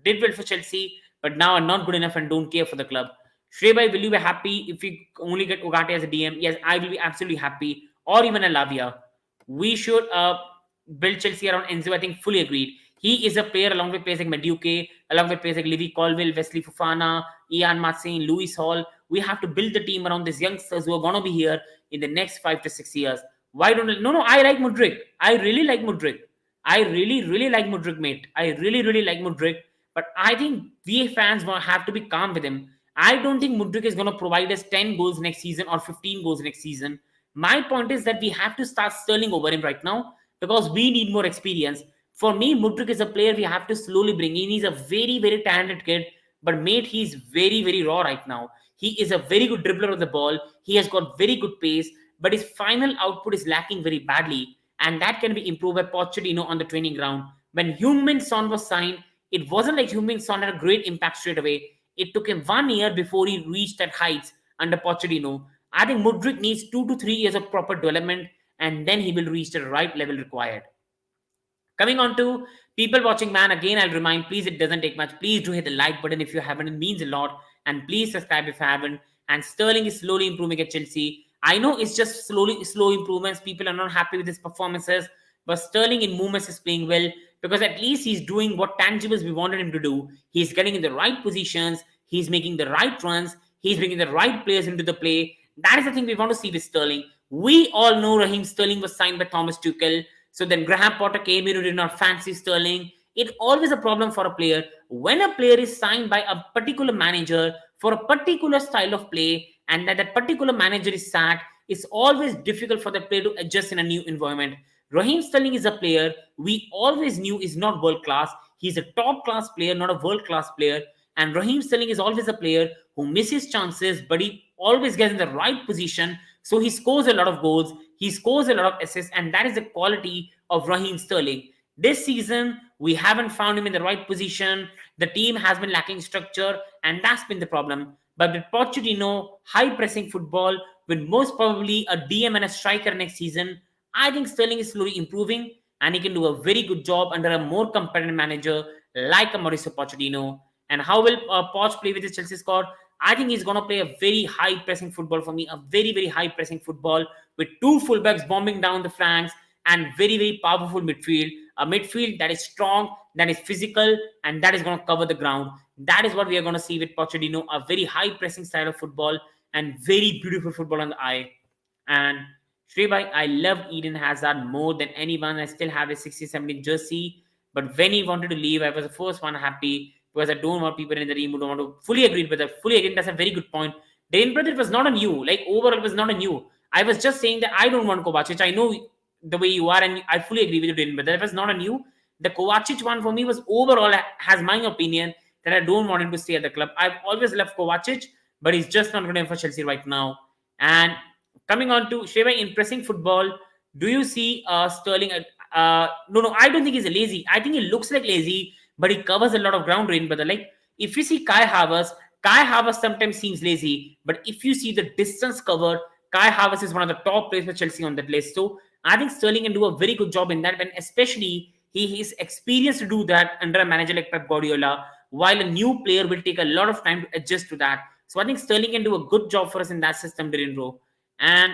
did well for Chelsea, but now are not good enough and don't care for the club. Shrebai, will you be happy if we only get Ugarte as a DM? Yes, I will be absolutely happy. Or even a Lavia. We should build Chelsea around Enzo. I think fully agreed. He is a player along with players like Madueke, along with players like Livy Colville, Wesley Fofana, Ian Matsin, Lewis Hall. We have to build the team around these youngsters who are going to be here in the next 5 to 6 years. Why don't I? No, I like Mudryk. I really like Mudryk. I really like Mudryk, mate. I really like Mudryk. But I think we fans have to be calm with him. I don't think Mudryk is going to provide us 10 goals next season or 15 goals next season. My point is that we have to start Sterling over him right now because we need more experience. For me, Mudryk is a player we have to slowly bring in. He's a very talented kid, but mate, he's very raw right now. He is a very good dribbler of the ball. He has got very good pace, but his final output is lacking very badly, and that can be improved by Pochettino on the training ground. When Heung-min Son was signed, it wasn't like Heung-min Son had a great impact straight away. It took him 1 year before he reached that heights under Pochettino. I think Mudryk needs 2 to 3 years of proper development, and then he will reach the right level required. Coming on to people watching, man, again, I'll remind, please, it doesn't take much. Please do hit the like button if you haven't. It means a lot. And please subscribe if you haven't. And Sterling is slowly improving at Chelsea. I know it's just slow improvements. People are not happy with his performances. But Sterling in movements is playing well because at least he's doing what tangibles we wanted him to do. He's getting in the right positions. He's making the right runs. He's bringing the right players into the play. That is the thing we want to see with Sterling. We all know Raheem Sterling was signed by Thomas Tuchel. So then Graham Potter came in who did not fancy Sterling. It's always a problem for a player. When a player is signed by a particular manager for a particular style of play and that particular manager is sacked, it's always difficult for the player to adjust in a new environment. Raheem Sterling is a player we always knew is not world class. He's a top class player, not a world class player. And Raheem Sterling is always a player who misses chances, but he always gets in the right position. So he scores a lot of goals. He scores a lot of assists, and that is the quality of Raheem Sterling. This season, we haven't found him in the right position. The team has been lacking structure, and that's been the problem. But with Pochettino, high-pressing football, with most probably a DM and a striker next season, I think Sterling is slowly improving, and he can do a very good job under a more competent manager like a Mauricio Pochettino. And how will Poch play with his Chelsea squad? I think he's going to play a very high-pressing football for me, a very high-pressing football with two fullbacks bombing down the flanks and very powerful midfield. A midfield that is strong, that is physical, and that is going to cover the ground. That is what we are going to see with Pochettino, a very high-pressing style of football and very beautiful football on the eye. And Shrebai, I love Eden Hazard more than anyone. I still have a 16-17 jersey. But when he wanted to leave, I was the first one happy because I don't want people in the team who don't want to fully agree with that. Fully agree, that's a very good point. Dane, brother, it was not on you. Like, overall, it was not on you. I was just saying that I don't want Kovacic. I know the way you are, and I fully agree with you, Dane, brother. It was not on you. The Kovacic one for me was overall, has my opinion that I don't want him to stay at the club. I've always loved Kovacic, but he's just not good enough for Chelsea right now. And coming on to Sheva in pressing football, do you see Sterling? No, I don't think he's lazy. I think he looks like lazy, but he covers a lot of ground, Rain, brother. Like, if you see Kai Havertz sometimes seems lazy, but if you see the distance covered, Kai Havertz is one of the top players for Chelsea on that list. So I think Sterling can do a very good job in that, and especially he is experienced to do that under a manager like Pep Guardiola, while a new player will take a lot of time to adjust to that. So I think Sterling can do a good job for us in that system, Dylan Rowe. And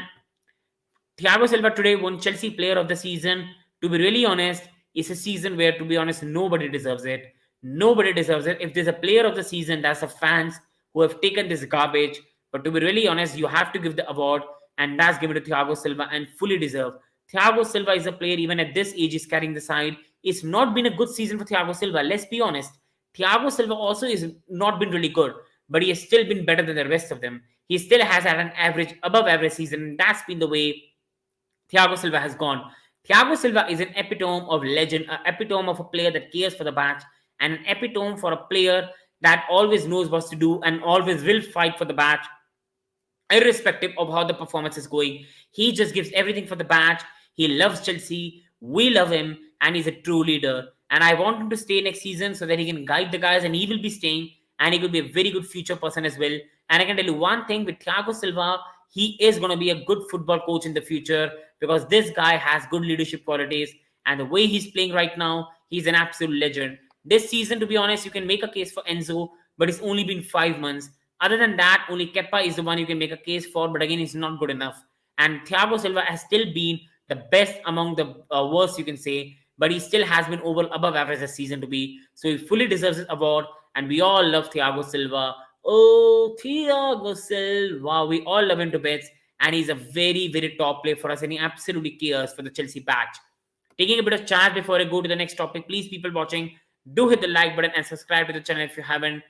Thiago Silva today won Chelsea Player of the Season. To be really honest, it's a season where, to be honest, nobody deserves it. Nobody deserves it. If there's a Player of the Season, that's the fans who have taken this garbage. But to be really honest, you have to give the award, and that's given to Thiago Silva and fully deserved. Thiago Silva is a player, even at this age, is carrying the side. It's not been a good season for Thiago Silva. Let's be honest. Thiago Silva also is not been really good, but he has still been better than the rest of them. He still has had an average, above average season, and that's been the way Thiago Silva has gone. Thiago Silva is an epitome of legend, an epitome of a player that cares for the match, and an epitome for a player that always knows what to do and always will fight for the match, irrespective of how the performance is going. He just gives everything for the match. He loves Chelsea. We love him, and he's a true leader. And I want him to stay next season so that he can guide the guys, and he will be staying, and he will be a very good future person as well. And I can tell you one thing with Thiago Silva, he is going to be a good football coach in the future because this guy has good leadership qualities, and the way he's playing right now, he's an absolute legend. This season, to be honest, you can make a case for Enzo, but it's only been 5 months. Other than that, only Kepa is the one you can make a case for, but again, it's not good enough. And Thiago Silva has still been the best among the worst, you can say, but he still has been above average this season to be. So he fully deserves this award, and we all love Thiago Silva. Oh, Thiago Silva, we all love him to bits, and he's a very, very top player for us, and he absolutely cares for the Chelsea badge. Taking a bit of charge before I go to the next topic, please, people watching, do hit the like button and subscribe to the channel if you haven't.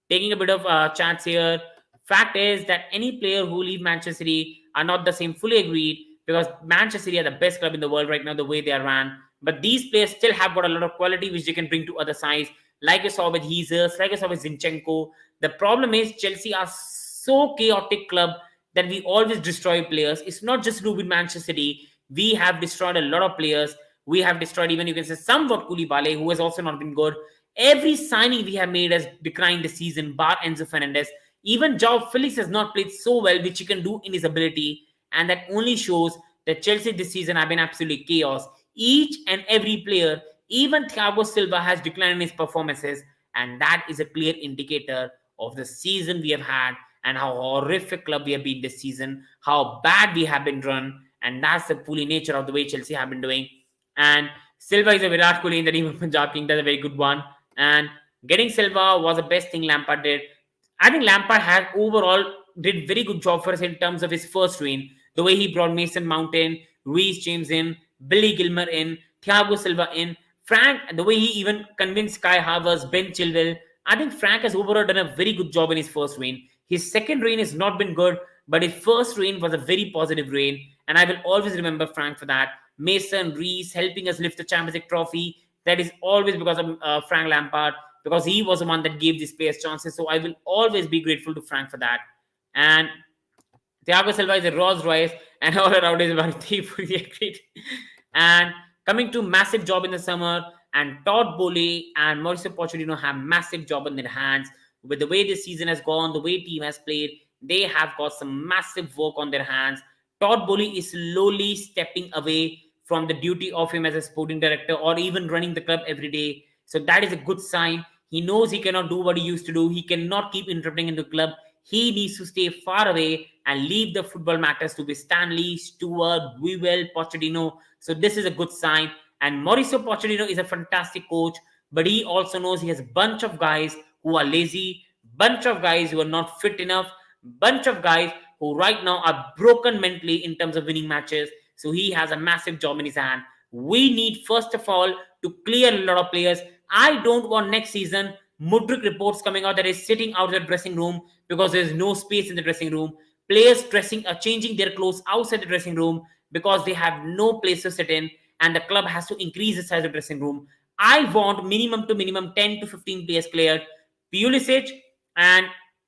Taking a bit of chance here. Fact is that any player who leave Manchester City are not the same. Fully agreed, because Manchester City are the best club in the world right now, the way they are run. But these players still have got a lot of quality which they can bring to other sides, like I saw with Jesus, like I saw with Zinchenko. The problem is Chelsea are so chaotic club that we always destroy players. It's not just Ruben Manchester City. We have destroyed a lot of players. We have destroyed even, you can say, somewhat Koulibaly, who has also not been good. Every signing we have made has declined this season, bar Enzo Fernandez. Even João Felix has not played so well, which he can do in his ability. And that only shows that Chelsea this season have been absolutely chaos. Each and every player, even Thiago Silva, has declined in his performances. And that is a clear indicator of the season we have had and how horrific club we have been this season, how bad we have been run. And that's the fully nature of the way Chelsea have been doing. And Silva is a Virat Kohli in the team of Punjab King. That's a very good one. And getting Silva was the best thing Lampard did. I think Lampard had overall did very good job for us in terms of his first reign. The way he brought Mason Mount in, Reece James in, Billy Gilmer in, Thiago Silva in, Frank, the way he even convinced Kai Havertz, Ben Chilwell. I think Frank has overall done a very good job in his first reign. His second reign has not been good, but his first reign was a very positive reign. And I will always remember Frank for that. Mason, Reece helping us lift the Champions League trophy. That is always because of Frank Lampard, because he was the one that gave these players chances. So I will always be grateful to Frank for that. And Thiago Silva is a Rolls Royce, and all around is about fully agreed. And coming to massive job in the summer, and Todd Bowley and Mauricio Pochettino have massive job in their hands. With the way this season has gone, the way team has played, they have got some massive work on their hands. Todd Bowley is slowly stepping away from the duty of him as a sporting director or even running the club every day. So that is a good sign. He knows he cannot do what he used to do. He cannot keep interrupting in the club. He needs to stay far away and leave the football matters to be Stanley, Stewart, Buell, Pochettino. So this is a good sign. And Mauricio Pochettino is a fantastic coach, but he also knows he has a bunch of guys who are lazy, bunch of guys who are not fit enough, bunch of guys who right now are broken mentally in terms of winning matches. So he has a massive job in his hand. We need, first of all, to clear a lot of players. I don't want next season Mudryk reports coming out that is sitting out of the dressing room because there's no space in the dressing room. Players changing their clothes outside the dressing room because they have no place to sit in, and the club has to increase the size of the dressing room. I want minimum 10 to 15 players cleared. Pulisic, and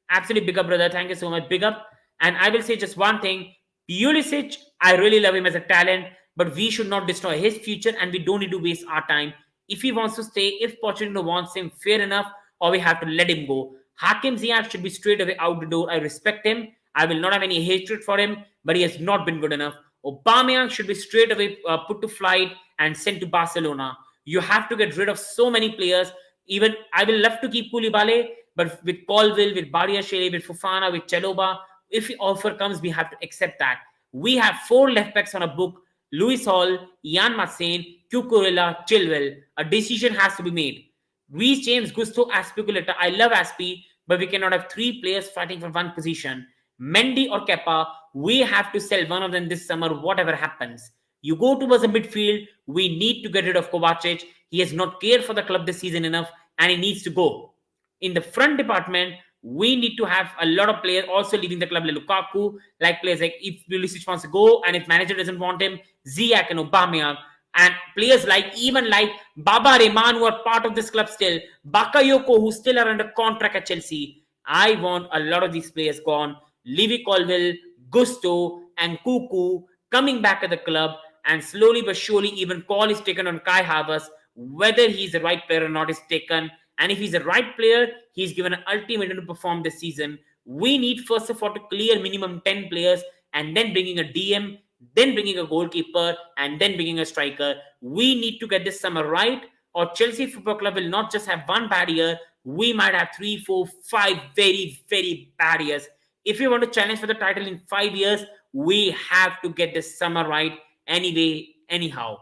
absolutely big up, brother. Thank you so much. Big up. And I will say just one thing. Pulisic, I really love him as a talent, but we should not destroy his future, and we don't need to waste our time. If he wants to stay, if Pochettino wants him, fair enough, or we have to let him go. Hakim Ziyech should be straight away out the door. I respect him. I will not have any hatred for him, but he has not been good enough. Aubameyang should be straight away put to flight and sent to Barcelona. You have to get rid of so many players. Even I will love to keep Koulibaly, but with Colville, with Badiashile, with Fofana, with Chaloba, if the offer comes, we have to accept that. We have 4 left backs on a book: Lewis Hall, Ian Matsane, Cucurella, Chilwell. A decision has to be made. Reece James, Gusto, Azpilicueta. I love Aspi, but we cannot have 3 players fighting for one position. Mendy or Kepa, we have to sell one of them this summer, whatever happens. You go towards the midfield, we need to get rid of Kovacic. He has not cared for the club this season enough, and he needs to go. In the front department, we need to have a lot of players also leaving the club, like Lukaku, like players like if Pulisic wants to go, and if manager doesn't want him, Ziyech and Aubameyang, and players like even like Baba Rahman, who are part of this club still, Bakayoko, who still are under contract at Chelsea. I want a lot of these players gone. Levy Colville, Gusto, and Cuckoo coming back at the club, and slowly but surely even call is taken on Kai Havertz. Whether he's the right player or not is taken. And if he's the right player, he's given an ultimatum to perform this season. We need first of all to clear minimum 10 players, and then bringing a DM, then bringing a goalkeeper, and then bringing a striker. We need to get this summer right, or Chelsea Football Club will not just have one bad year, we might have 3, 4, 5 very, very bad years. If we want to challenge for the title in 5 years, we have to get this summer right anyway, anyhow.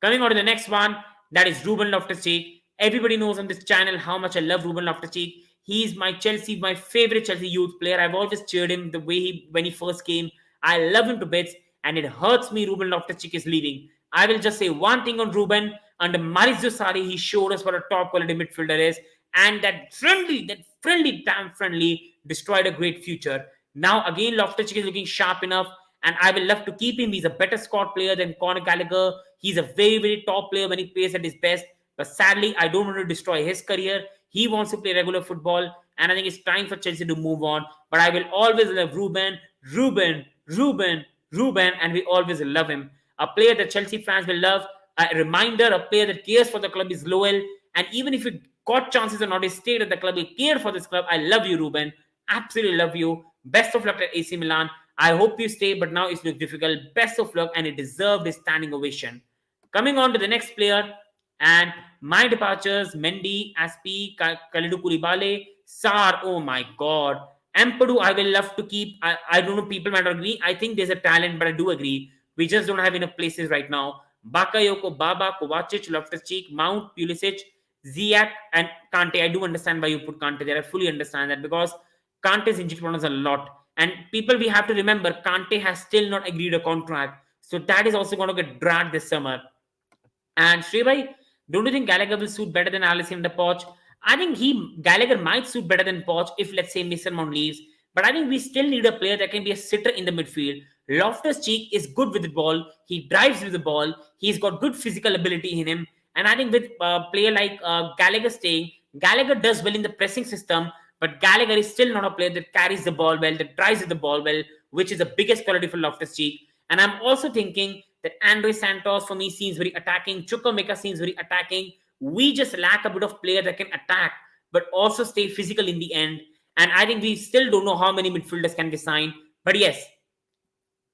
Coming on to the next one, that is Ruben Loftus Cheek. Everybody knows on this channel how much I love Ruben Loftus Cheek. He's my favorite Chelsea youth player. I've always cheered him the way when he first came. I love him to bits, and it hurts me Ruben Loftus Cheek is leaving. I will just say one thing on Ruben. Under Maurizio Sarri, he showed us what a top quality midfielder is, and that damn friendly, destroyed a great future. Now again, Loftus Cheek is looking sharp enough, and I will love to keep him. He's a better squad player than Conor Gallagher. He's a very, very top player when he plays at his best. But sadly, I don't want to destroy his career. He wants to play regular football, and I think it's time for Chelsea to move on. But I will always love Ruben, and we always love him. A player that Chelsea fans will love. A reminder, a player that cares for the club is loyal. And even if he got chances or not, he stayed at the club. He cared for this club. I love you, Ruben. Absolutely love you. Best of luck at AC Milan. I hope you stay, but now it's looks difficult. Best of luck, and it deserved a standing ovation. Coming on to the next player, and my departures: Mendy, Aspi, Kalidou Koulibaly, Sarr. Oh my God. Ampadu, I will love to keep. I don't know, people might not agree. I think there's a talent, but I do agree. We just don't have enough places right now. Bakayoko, Baba, Kovacic, Loftus-Cheek, Mount, Pulisic, Ziyech, and Kante. I do understand why you put Kante there. I fully understand that, because Kante's injury prone is a lot. And people, we have to remember, Kante has still not agreed a contract. So that is also going to get dragged this summer. And Shribhai, don't you think Gallagher will suit better than Alisson and the Poch? I think Gallagher might suit better than Poch if, let's say, Mason Mount leaves. But I think we still need a player that can be a sitter in the midfield. Loftus-Cheek is good with the ball. He drives with the ball. He's got good physical ability in him. And I think with a player like Gallagher staying, Gallagher does well in the pressing system. But Gallagher is still not a player that carries the ball well, that drives with the ball well, which is the biggest quality for Loftus-Cheek. And I'm also thinking that Andre Santos, for me, seems very attacking. Chukwuemeka seems very attacking. We just lack a bit of player that can attack, but also stay physical in the end. And I think we still don't know how many midfielders can be signed. But yes,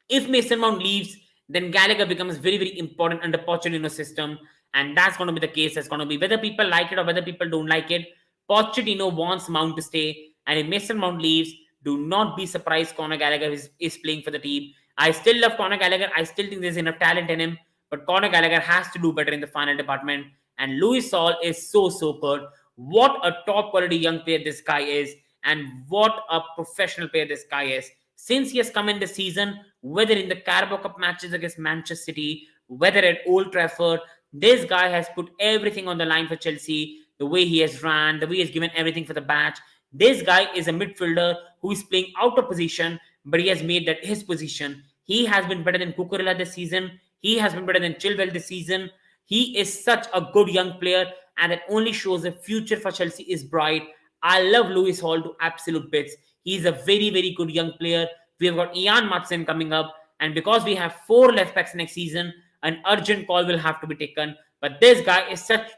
if Mason Mount leaves, then Gallagher becomes very, very important under Pochettino's system. And that's going to be the case. That's going to be whether people like it or whether people don't like it. Pochettino wants Mount to stay. And if Mason Mount leaves, do not be surprised Conor Gallagher is playing for the team. I still love Conor Gallagher. I still think there's enough talent in him. But Conor Gallagher has to do better in the final department. And Louis Saul is so superb. What a top quality young player this guy is. And what a professional player this guy is. Since he has come in this season, whether in the Carabao Cup matches against Manchester City, whether at Old Trafford, this guy has put everything on the line for Chelsea. The way he has ran, the way he has given everything for the batch. This guy is a midfielder who is playing out of position, but he has made that his position. He has been better than Cucurella this season. He has been better than Chilwell this season. He is such a good young player, and that only shows the future for Chelsea is bright. I love Lewis Hall to absolute bits. He's a very, very good young player. We have got Ian Maatsen coming up, and because we have 4 left backs next season, an urgent call will have to be taken. But this guy is such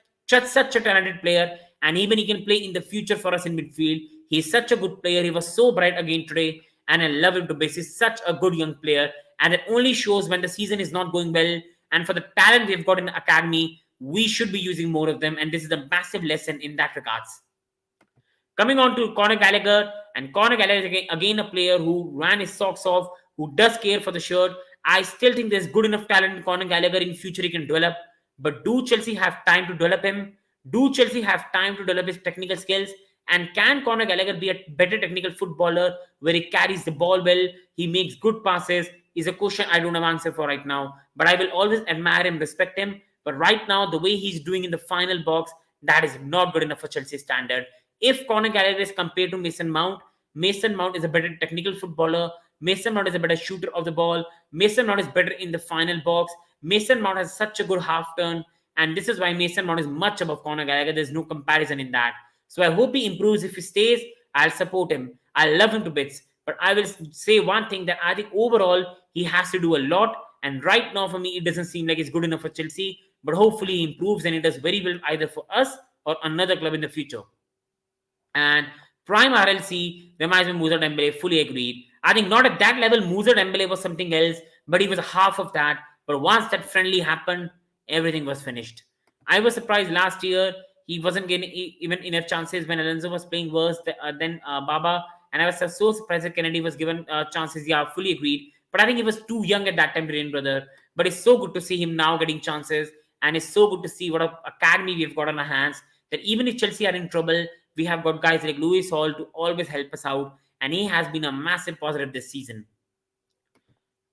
a talented player, and even he can play in the future for us in midfield. He's such a good player. He was so bright again today, and I love him to bits. He's such a good young player, and it only shows when the season is not going well. And for the talent we've got in the academy, we should be using more of them, and this is a massive lesson in that regards. Coming on to Conor Gallagher, and Conor Gallagher is again a player who ran his socks off, who does care for the shirt. I still think there's good enough talent in Conor Gallagher. In future he can develop, but do Chelsea have time to develop him? Do Chelsea have time to develop his technical skills? And can Conor Gallagher be a better technical footballer where he carries the ball well, he makes good passes? Is a question I don't have an answer for right now, but I will always admire him, respect him. But right now, the way he's doing in the final box, that is not good enough for Chelsea standard. If Conor Gallagher is compared to Mason Mount is a better technical footballer. Mason Mount is a better shooter of the ball. Mason Mount is better in the final box. Mason Mount has such a good half turn, and this is why Mason Mount is much above Conor Gallagher. There's no comparison in that. So I hope he improves. If he stays, I'll support him. I love him to bits. But I will say one thing, that I think overall he has to do a lot. And right now for me, it doesn't seem like it's good enough for Chelsea. But hopefully he improves and he does very well either for us or another club in the future. And prime RLC reminds me of Musa Dembele. Fully agreed. I think not at that level. Musa Dembele was something else, but he was half of that. But once that friendly happened, everything was finished. I was surprised last year He wasn't getting even enough chances when Alonso was playing worse than Baba. And I was so surprised that Kennedy was given chances. Yeah, fully agreed. But I think he was too young at that time, Brian brother. But it's so good to see him now getting chances. And it's so good to see what a academy we've got on our hands. That even if Chelsea are in trouble, we have got guys like Lewis Hall to always help us out. And he has been a massive positive this season.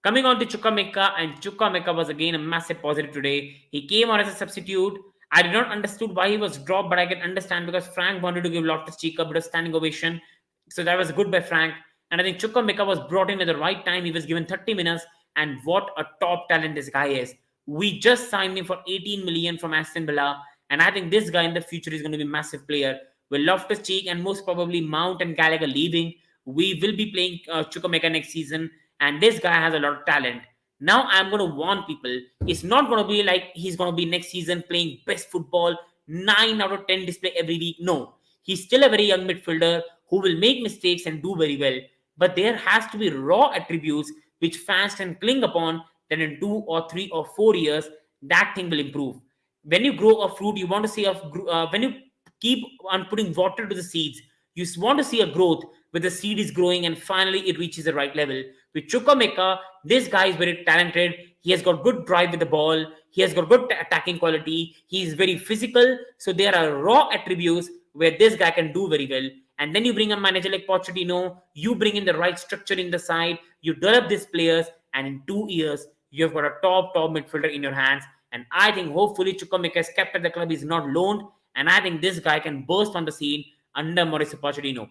Coming on to Chukwuemeka, and Chukwuemeka was again a massive positive today. He came on as a substitute. I did not understood why he was dropped, but I can understand because Frank wanted to give Loftus Cheek a bit of standing ovation. So that was good by Frank. And I think Chukwuemeka was brought in at the right time. He was given 30 minutes, and what a top talent this guy is. We just signed him for 18 million from Aston Villa, and I think this guy in the future is going to be a massive player. With Loftus Cheek and most probably Mount and Gallagher leaving, we will be playing Chukwuemeka next season, and this guy has a lot of talent. Now I'm going to warn people, it's not going to be like he's going to be next season playing best football, 9 out of 10 display every week. No, he's still a very young midfielder who will make mistakes and do very well. But there has to be raw attributes which fans can cling upon, that in 2 or 3 or 4 years, that thing will improve. When you grow a fruit, you want to see when you keep on putting water to the seeds, you want to see a growth where the seed is growing and finally it reaches the right level. With Chukwuemeka, this guy is very talented. He has got good drive with the ball. He has got good attacking quality. He is very physical. So there are raw attributes where this guy can do very well. And then you bring a manager like Pochettino. You bring in the right structure in the side. You develop these players. And in 2 years, you've got a top midfielder in your hands. And I think hopefully Chukwuemeka is kept at the club. He's not loaned. And I think this guy can burst on the scene under Mauricio Pochettino.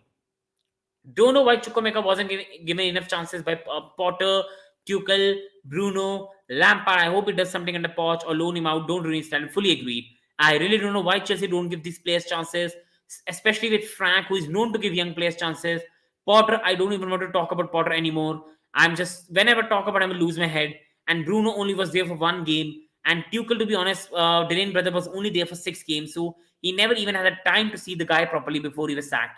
Don't know why Chukwuemeka wasn't given enough chances by Potter, Tuchel, Bruno, Lampard. I hope it does something under Poch or loan him out. Don't ruin his talent. Fully agreed. I really don't know why Chelsea don't give these players chances, especially with Frank, who is known to give young players chances. Potter, I don't even want to talk about Potter anymore. I'm just, whenever I talk about him, I lose my head. And Bruno only was there for 1 game. And Tuchel, to be honest, Dylan brother was only there for 6 games. So he never even had the time to see the guy properly before he was sacked.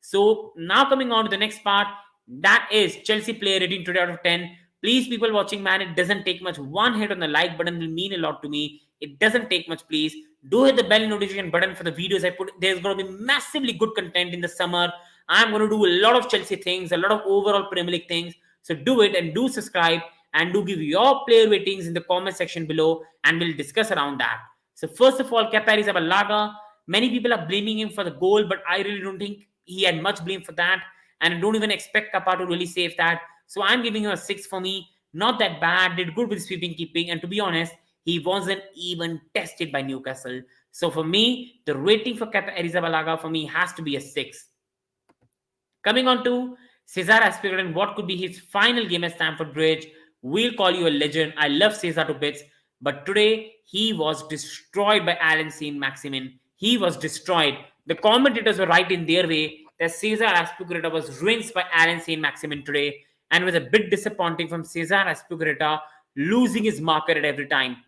So now coming on to the next part, that is Chelsea player rating today out of 10. Please, people watching, man, it doesn't take much. 1 hit on the like button will mean a lot to me. It doesn't take much, please. Do hit the bell notification button for the videos I put. There's going to be massively good content in the summer. I'm going to do a lot of Chelsea things, a lot of overall Premier League things. So do it and do subscribe and do give your player ratings in the comment section below, and we'll discuss around that. So first of all, Kepa Arrizabalaga. Many people are blaming him for the goal, but I really don't think he had much blame for that, and I don't even expect Kepa to really save that. So I'm giving him a 6 for me. Not that bad. Did good with sweeping keeping, and to be honest, he wasn't even tested by Newcastle. So for me, the rating for Kepa Arrizabalaga for me has to be a 6. Coming on to Cesar Azpilicueta and what could be his final game at Stamford Bridge. We'll call you a legend. I love Cesar to bits, but today he was destroyed by Alan Saint-Maximin. He was destroyed. The commentators were right in their way that Cesar Azpilicueta was rinsed by Alan Saint-Maximin today, and was a bit disappointing from Cesar Azpilicueta losing his marker at every time.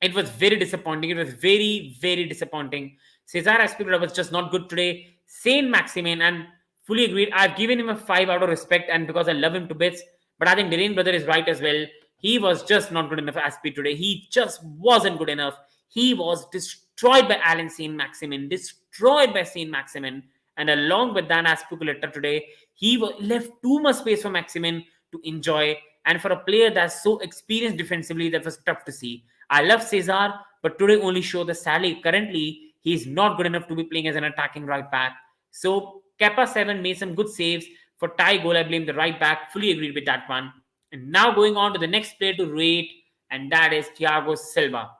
It was very disappointing. It was very, very disappointing. Cesar Azpilicueta was just not good today. Saint-Maximin, and fully agreed, I've given him a 5 out of respect and because I love him to bits, but I think Dylan brother is right as well. He was just not good enough as Aspi today. He just wasn't good enough. He was destroyed by Alan Saint-Maximin, destroyed by Saint-Maximin. And along with that, Azpilicueta today, he left too much space for Maximin to enjoy. And for a player that's so experienced defensively, that was tough to see. I love Cesar, but today only showed the sadly currently he's not good enough to be playing as an attacking right back. So Kepa 7 made some good saves. For tie goal, I blame the right back. Fully agreed with that one. And now going on to the next player to rate, and that is Thiago Silva.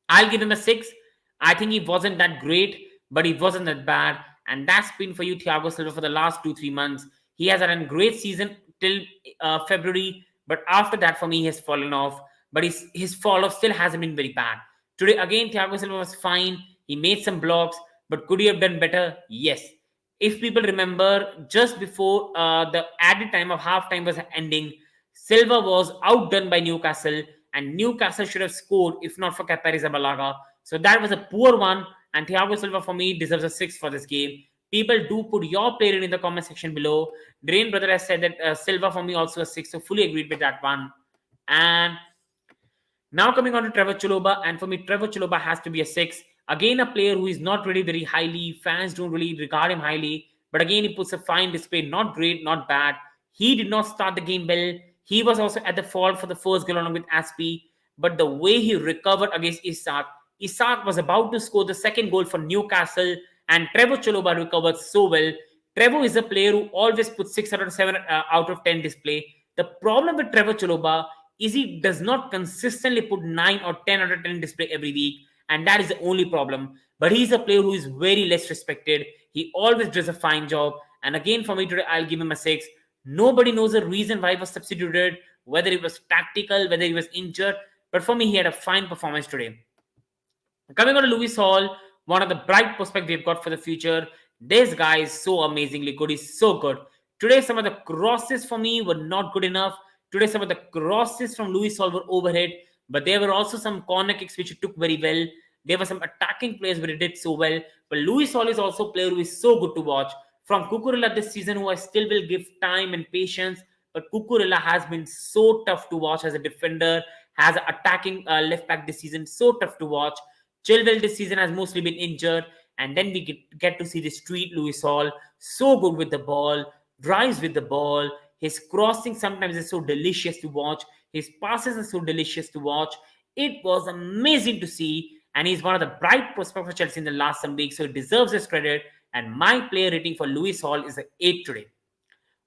I'll give him a 6. I think he wasn't that great, but he wasn't that bad. And that's been for you, Thiago Silva, for the last 2-3 months. He has had a great season till February, but after that, for me, he has fallen off. But his fall off still hasn't been very bad. Today, again, Thiago Silva was fine. He made some blocks, but could he have done better? Yes. If people remember, just before the added time of halftime was ending, Silva was outdone by Newcastle, and Newcastle should have scored if not for Kepa Arrizabalaga. So that was a poor one, and Thiago Silva for me deserves a 6 for this game. People do put your player in the comment section below. Drain brother has said that Silva for me also a 6, so fully agreed with that one. And now coming on to Trevor Chalobah, and for me, Trevor Chalobah has to be a 6. Again, a player who is not rated very highly. Fans don't really regard him highly. But again, he puts a fine display. Not great, not bad. He did not start the game well. He was also at the fault for the first goal along with Aspi. But the way he recovered against Isak was about to score the second goal for Newcastle, and Trevor Chalobah recovered so well. Trevor is a player who always puts 6 out of 7 out of 10 display. The problem with Trevor Chalobah is he does not consistently put 9 or 10 out of 10 display every week, and that is the only problem. But he's a player who is very less respected. He always does a fine job, and again for me today, I'll give him a 6. Nobody knows the reason why he was substituted, whether it was tactical, whether he was injured, but for me, he had a fine performance today. Coming on to Lewis Hall, one of the bright prospects we've got for the future. This guy is so amazingly good. He's so good. Today, some of the crosses for me were not good enough. Today, some of the crosses from Lewis Hall were overhead, but there were also some corner kicks which he took very well. There were some attacking plays where he did so well. But Lewis Hall is also a player who is so good to watch. From Cucurella this season, who I still will give time and patience, but Cucurella has been so tough to watch as a defender, has an attacking left back this season, so tough to watch. Chilwell this season has mostly been injured, and then we get to see the street Lewis Hall, so good with the ball, drives with the ball. His crossing sometimes is so delicious to watch. His passes are so delicious to watch. It was amazing to see, and he's one of the bright prospects for Chelsea in the last some weeks, so he deserves his credit. And my player rating for Lewis Hall is an 8 today.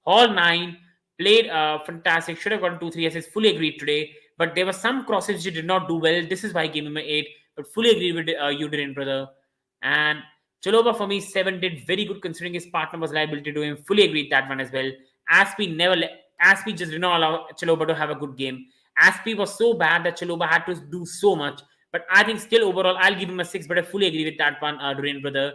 Hall 9 played fantastic. Should have gotten 2-3 assists. Fully agreed today. But there were some crosses which he did not do well. This is why I gave him an 8. But fully agree with you, Diren, brother. And Chalobah for me, 7 did very good considering his partner was liability to him. Fully agreed that one as well. Aspi just did not allow Chalobah to have a good game. Aspi was so bad that Chalobah had to do so much. But I think still overall, I'll give him a 6. But I fully agree with that one, Diren, brother.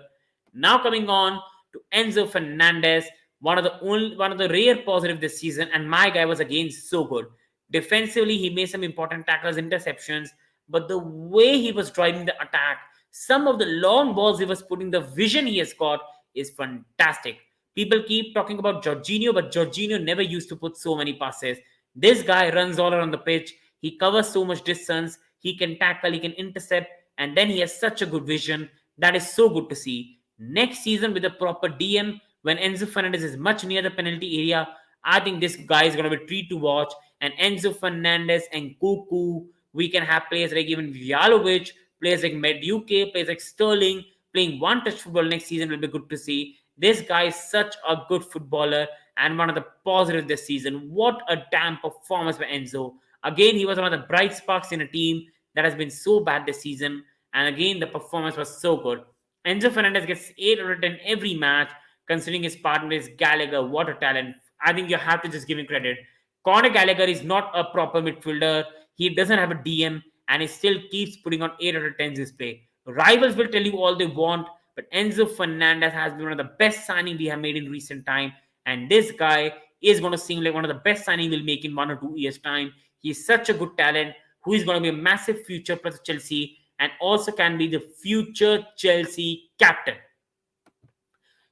Now coming on to Enzo Fernandez, one of the rare positive this season, and my guy was again so good. Defensively, he made some important tackles, interceptions, but the way he was driving the attack, some of the long balls he was putting, the vision he has got is fantastic. People keep talking about Jorginho, but Jorginho never used to put so many passes. This guy runs all around the pitch. He covers so much distance. He can tackle, he can intercept, and then he has such a good vision. That is so good to see. Next season with a proper DM, when Enzo Fernandez is much near the penalty area, I think this guy is going to be a treat to watch. And Enzo Fernandez and Kuku, we can have players like even Vjalovic, players like Madueke, players like Sterling playing one-touch football next season will be good to see. This guy is such a good footballer and one of the positives this season. What a damn performance by Enzo. Again, he was one of the bright sparks in a team that has been so bad this season. And again, the performance was so good. Enzo Fernandez gets 8 out of 10 every match, considering his partner is Gallagher. What a talent. I think you have to just give him credit. Conor Gallagher is not a proper midfielder. He doesn't have a DM, and he still keeps putting on 8 out of 10 display. Rivals will tell you all they want, but Enzo Fernandez has been one of the best signings we have made in recent time, and this guy is going to seem like one of the best signings we'll make in 1 or 2 years' time. He's such a good talent who is going to be a massive future for Chelsea and also can be the future Chelsea captain.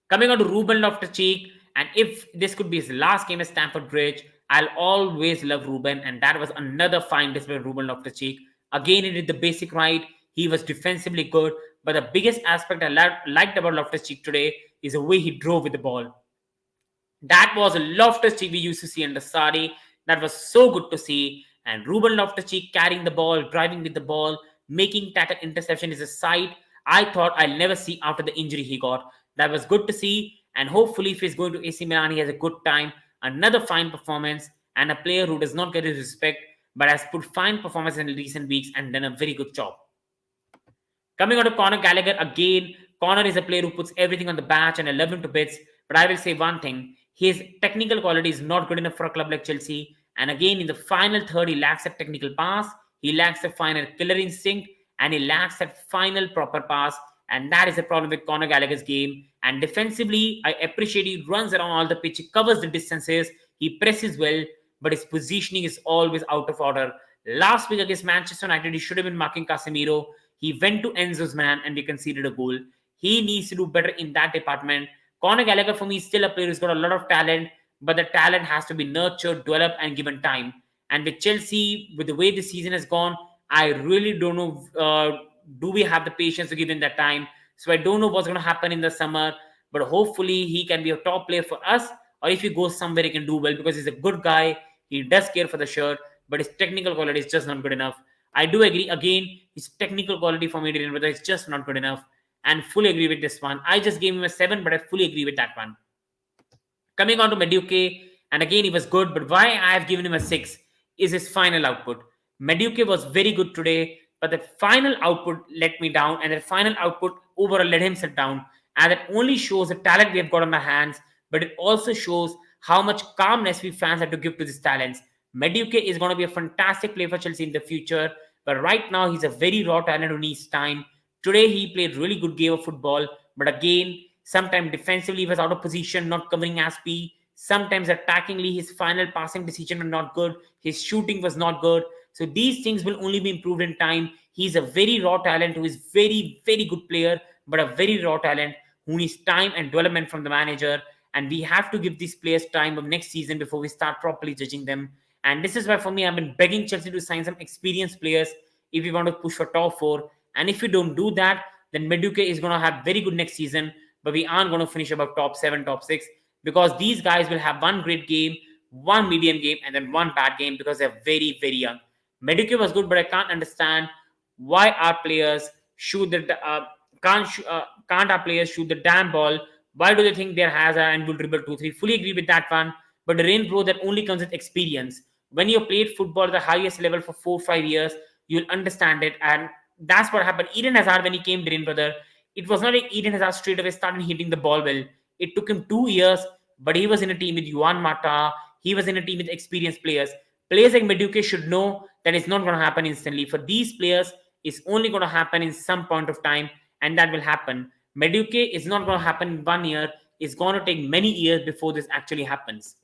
Coming on to Ruben Loftus Cheek, and if this could be his last game at Stamford Bridge, I'll always love Ruben, and that was another fine display of Ruben Loftus Cheek. Again, he did the basic right. He was defensively good, but the biggest aspect I liked about Loftus Cheek today is the way he drove with the ball. That was a Loftus Cheek we used to see under Sarri. That was so good to see. And Ruben Loftus Cheek carrying the ball, driving with the ball, making tackle interception is a sight I thought I'll never see after the injury he got. That was good to see. And hopefully, if he's going to AC Milan, he has a good time. Another fine performance and a player who does not get his respect but has put fine performance in recent weeks and done a very good job. Coming on to Conor Gallagher again. Conor is a player who puts everything on the batch and I love him to bits. But I will say one thing. His technical quality is not good enough for a club like Chelsea. And again, in the final third, he lacks a technical pass. He lacks the final killer instinct. And he lacks that final proper pass. And that is the problem with Conor Gallagher's game. And defensively, I appreciate he runs around all the pitch. He covers the distances. He presses well. But his positioning is always out of order. Last week against Manchester United, he should have been marking Casemiro. He went to Enzo's man and we conceded a goal. He needs to do better in that department. Conor Gallagher, for me, is still a player who's got a lot of talent. But the talent has to be nurtured, developed, and given time. And with Chelsea, with the way the season has gone, I really don't know do we have the patience to give him that time? So I don't know what's going to happen in the summer, but hopefully he can be a top player for us. Or if he goes somewhere, he can do well because he's a good guy. He does care for the shirt, but his technical quality is just not good enough. I do agree. Again, his technical quality for me, but it's just not good enough. And fully agree with this one. I just gave him a 7, but I fully agree with that one. Coming on to Madueke, and again he was good, but why I have given him a 6 is his final output. Madueke was very good today, but the final output let me down, and the final output overall let him sit down. And that only shows the talent we have got on our hands, but it also shows how much calmness we fans have to give to these talents. Madueke is going to be a fantastic player for Chelsea in the future, but right now he's a very raw talent who needs time. Today he played really good game of football, but again, sometimes defensively he was out of position, not covering Aspi. Sometimes attackingly, his final passing decision was not good. His shooting was not good. So these things will only be improved in time. He's a very raw talent who is very, very good player, but a very raw talent who needs time and development from the manager. And we have to give these players time of next season before we start properly judging them. And this is why for me, I've been begging Chelsea to sign some experienced players if we want to push for top 4. And if we don't do that, then Madueke is going to have very good next season, but we aren't going to finish above top 7, top 6, because these guys will have one great game, one medium game, and then one bad game because they're very, very young. Madueke was good, but I can't understand why our players shoot the can't our players shoot the damn ball. Why do they think they're Hazard and will dribble 2-3? Fully agree with that one. But the rain, bro, that only comes with experience. When you played football at the highest level for 4-5 years, you'll understand it. And that's what happened. Eden Hazard, when he came, Drain brother, it was not like Eden Hazard straight away started hitting the ball well. It took him 2 years, but he was in a team with Juan Mata. He was in a team with experienced players. Players like Madueke should know that it's not going to happen instantly. For these players, it's only going to happen in some point of time, and that will happen. Madueke is not going to happen in 1 year. It's going to take many years before this actually happens.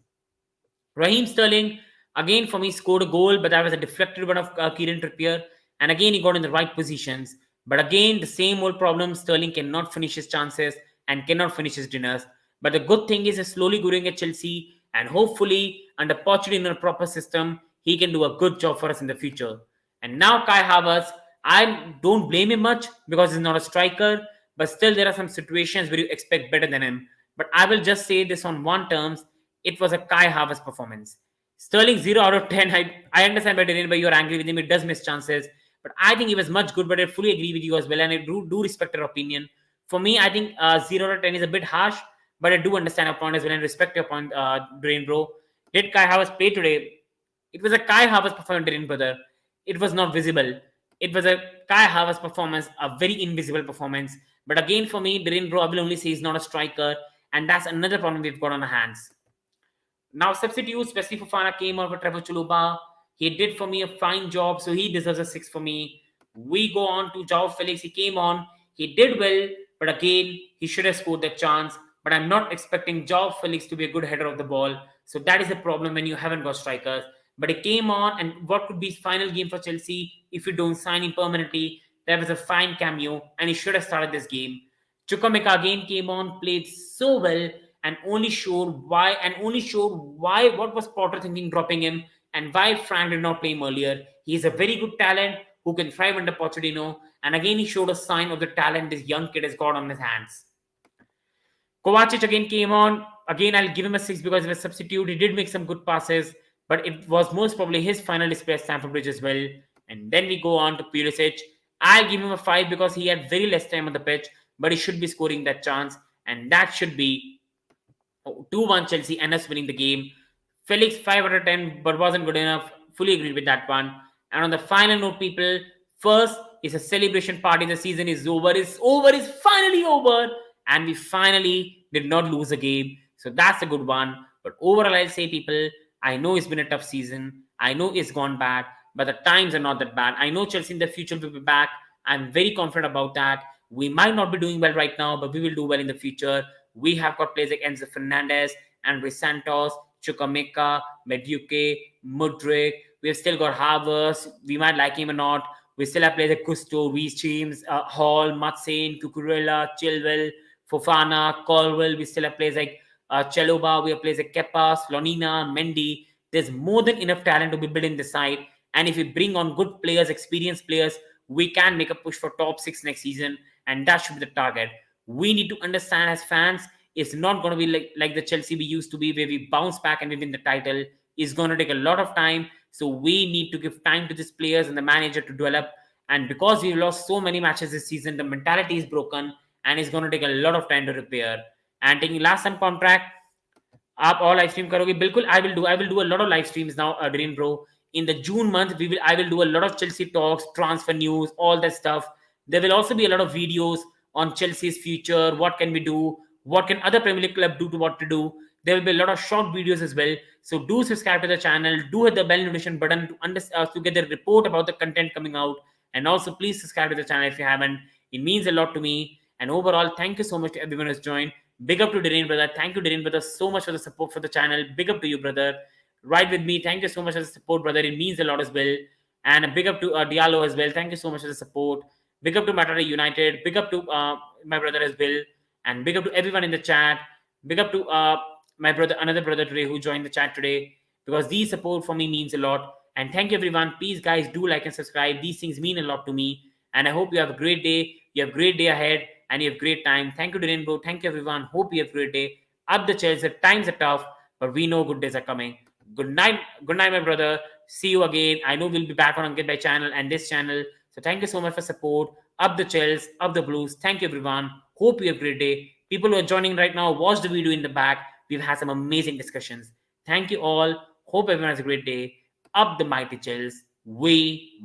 Raheem Sterling, again for me, scored a goal, but that was a deflected one of K Trippier. And again, he got in the right positions. But again, the same old problem. Sterling cannot finish his chances and cannot finish his dinners. But the good thing is he's slowly growing at Chelsea. And hopefully, under Pochettino in a proper system, he can do a good job for us in the future. And now Kai Havertz, I don't blame him much because he's not a striker. But still, there are some situations where you expect better than him. But I will just say this on one terms. It was a Kai Havertz performance. Sterling 0 out of 10. I understand better, but you're angry with him. It does miss chances. But I think he was much good, but I fully agree with you as well. And I do respect your opinion. For me, I think 0 out of 10 is a bit harsh, but I do understand your point as well and respect your point, Drain bro. Did Kai Havertz play today? It was a Kai Havertz performance, Drain brother. It was not visible. It was a Kai Havertz performance, a very invisible performance. But again, for me, Drain bro, I will only say he's not a striker. And that's another problem we've got on our hands. Now, substitutes, Wesley Fofana came over Trevor Chaluba. He did for me a fine job, so he deserves a 6 for me. We go on to Joao Felix. He came on. He did well, but again, he should have scored that chance. But I'm not expecting Joao Felix to be a good header of the ball. So that is the problem when you haven't got strikers. But he came on, and what could be his final game for Chelsea if you don't sign him permanently? That was a fine cameo, and he should have started this game. Chukwuemeka again came on, played so well, and only showed why what was Potter thinking dropping him and why Frank did not play him earlier. He is a very good talent who can thrive under Pochettino, and again he showed a sign of the talent this young kid has got on his hands. Kovacic again came on. Again, I'll give him a 6 because he was a substitute. He did make some good passes, but it was most probably his final display at Stamford Bridge as well. And then we go on to Pulisic. I'll give him a 5 because he had very less time on the pitch, but he should be scoring that chance, and that should be 2-1 Chelsea and us winning the game. Felix 5 out of 10, but wasn't good enough. Fully agreed with that one. And on the final note, people, first is a celebration party. The season is over. It's finally over. And we finally did not lose a game. So that's a good one. But overall, I'll say, people, I know it's been a tough season. I know it's gone bad, but the times are not that bad. I know Chelsea in the future will be back. I'm very confident about that. We might not be doing well right now, but we will do well in the future. We have got players like Enzo Fernandez, Andre Santos, Chukwuemeka, Madueke, Mudryk. We have still got Havertz. We might like him or not. We still have players like Gusto, Reece James, Hall, Matsane, Cucurella, Chilwell, Fofana, Colwell. We still have players like Chaluba. We have players like Kepa, Slonina, Mendy. There's more than enough talent to be built in the side. And if we bring on good players, experienced players, we can make a push for top 6 next season, and that should be the target. We need to understand as fans, it's not going to be like the Chelsea we used to be, where we bounce back and we win the title. It's going to take a lot of time. So we need to give time to these players and the manager to develop. And because we've lost so many matches this season, the mentality is broken and it's going to take a lot of time to repair. And taking last time contract, आप और live stream करोगे बिल्कुल I will do a lot of live streams now, Adrian bro. In the June month I will do a lot of Chelsea talks, transfer news, all that stuff. There will also be a lot of videos on Chelsea's future, what can we do, what can other Premier League club do to what to do. There will be a lot of short videos as well. So do subscribe to the channel, do hit the bell notification button to get the report about the content coming out. And also please subscribe to the channel if you haven't. It means a lot to me. And overall, thank you so much to everyone who's joined. Big up to Darren brother. Thank you, Darren brother, so much for the support for the channel. Big up to you, brother. Right with me. Thank you so much for the support, brother. It means a lot as well. And a big up to Diallo as well. Thank you so much for the support. Big up to Matara United. Big up to my brother as well. And big up to everyone in the chat. Big up to my brother, another brother today who joined the chat today, because these support for me means a lot. And thank you, everyone. Please, guys, do like and subscribe. These things mean a lot to me. And I hope you have a great day. You have a great day ahead. And you have great time. Thank you, Darren bro. Thank you, everyone. Hope you have a great day. Up the Chelsea. Times are tough, but we know good days are coming. Good night, my brother. See you again. I know we'll be back on Get By channel and this channel. So thank you so much for support. Up the Chelsea, up the Blues. Thank you, everyone. Hope you have a great day. People who are joining right now, watch the video in the back. We've had some amazing discussions. Thank you all. Hope everyone has a great day. Up the mighty Chelsea. We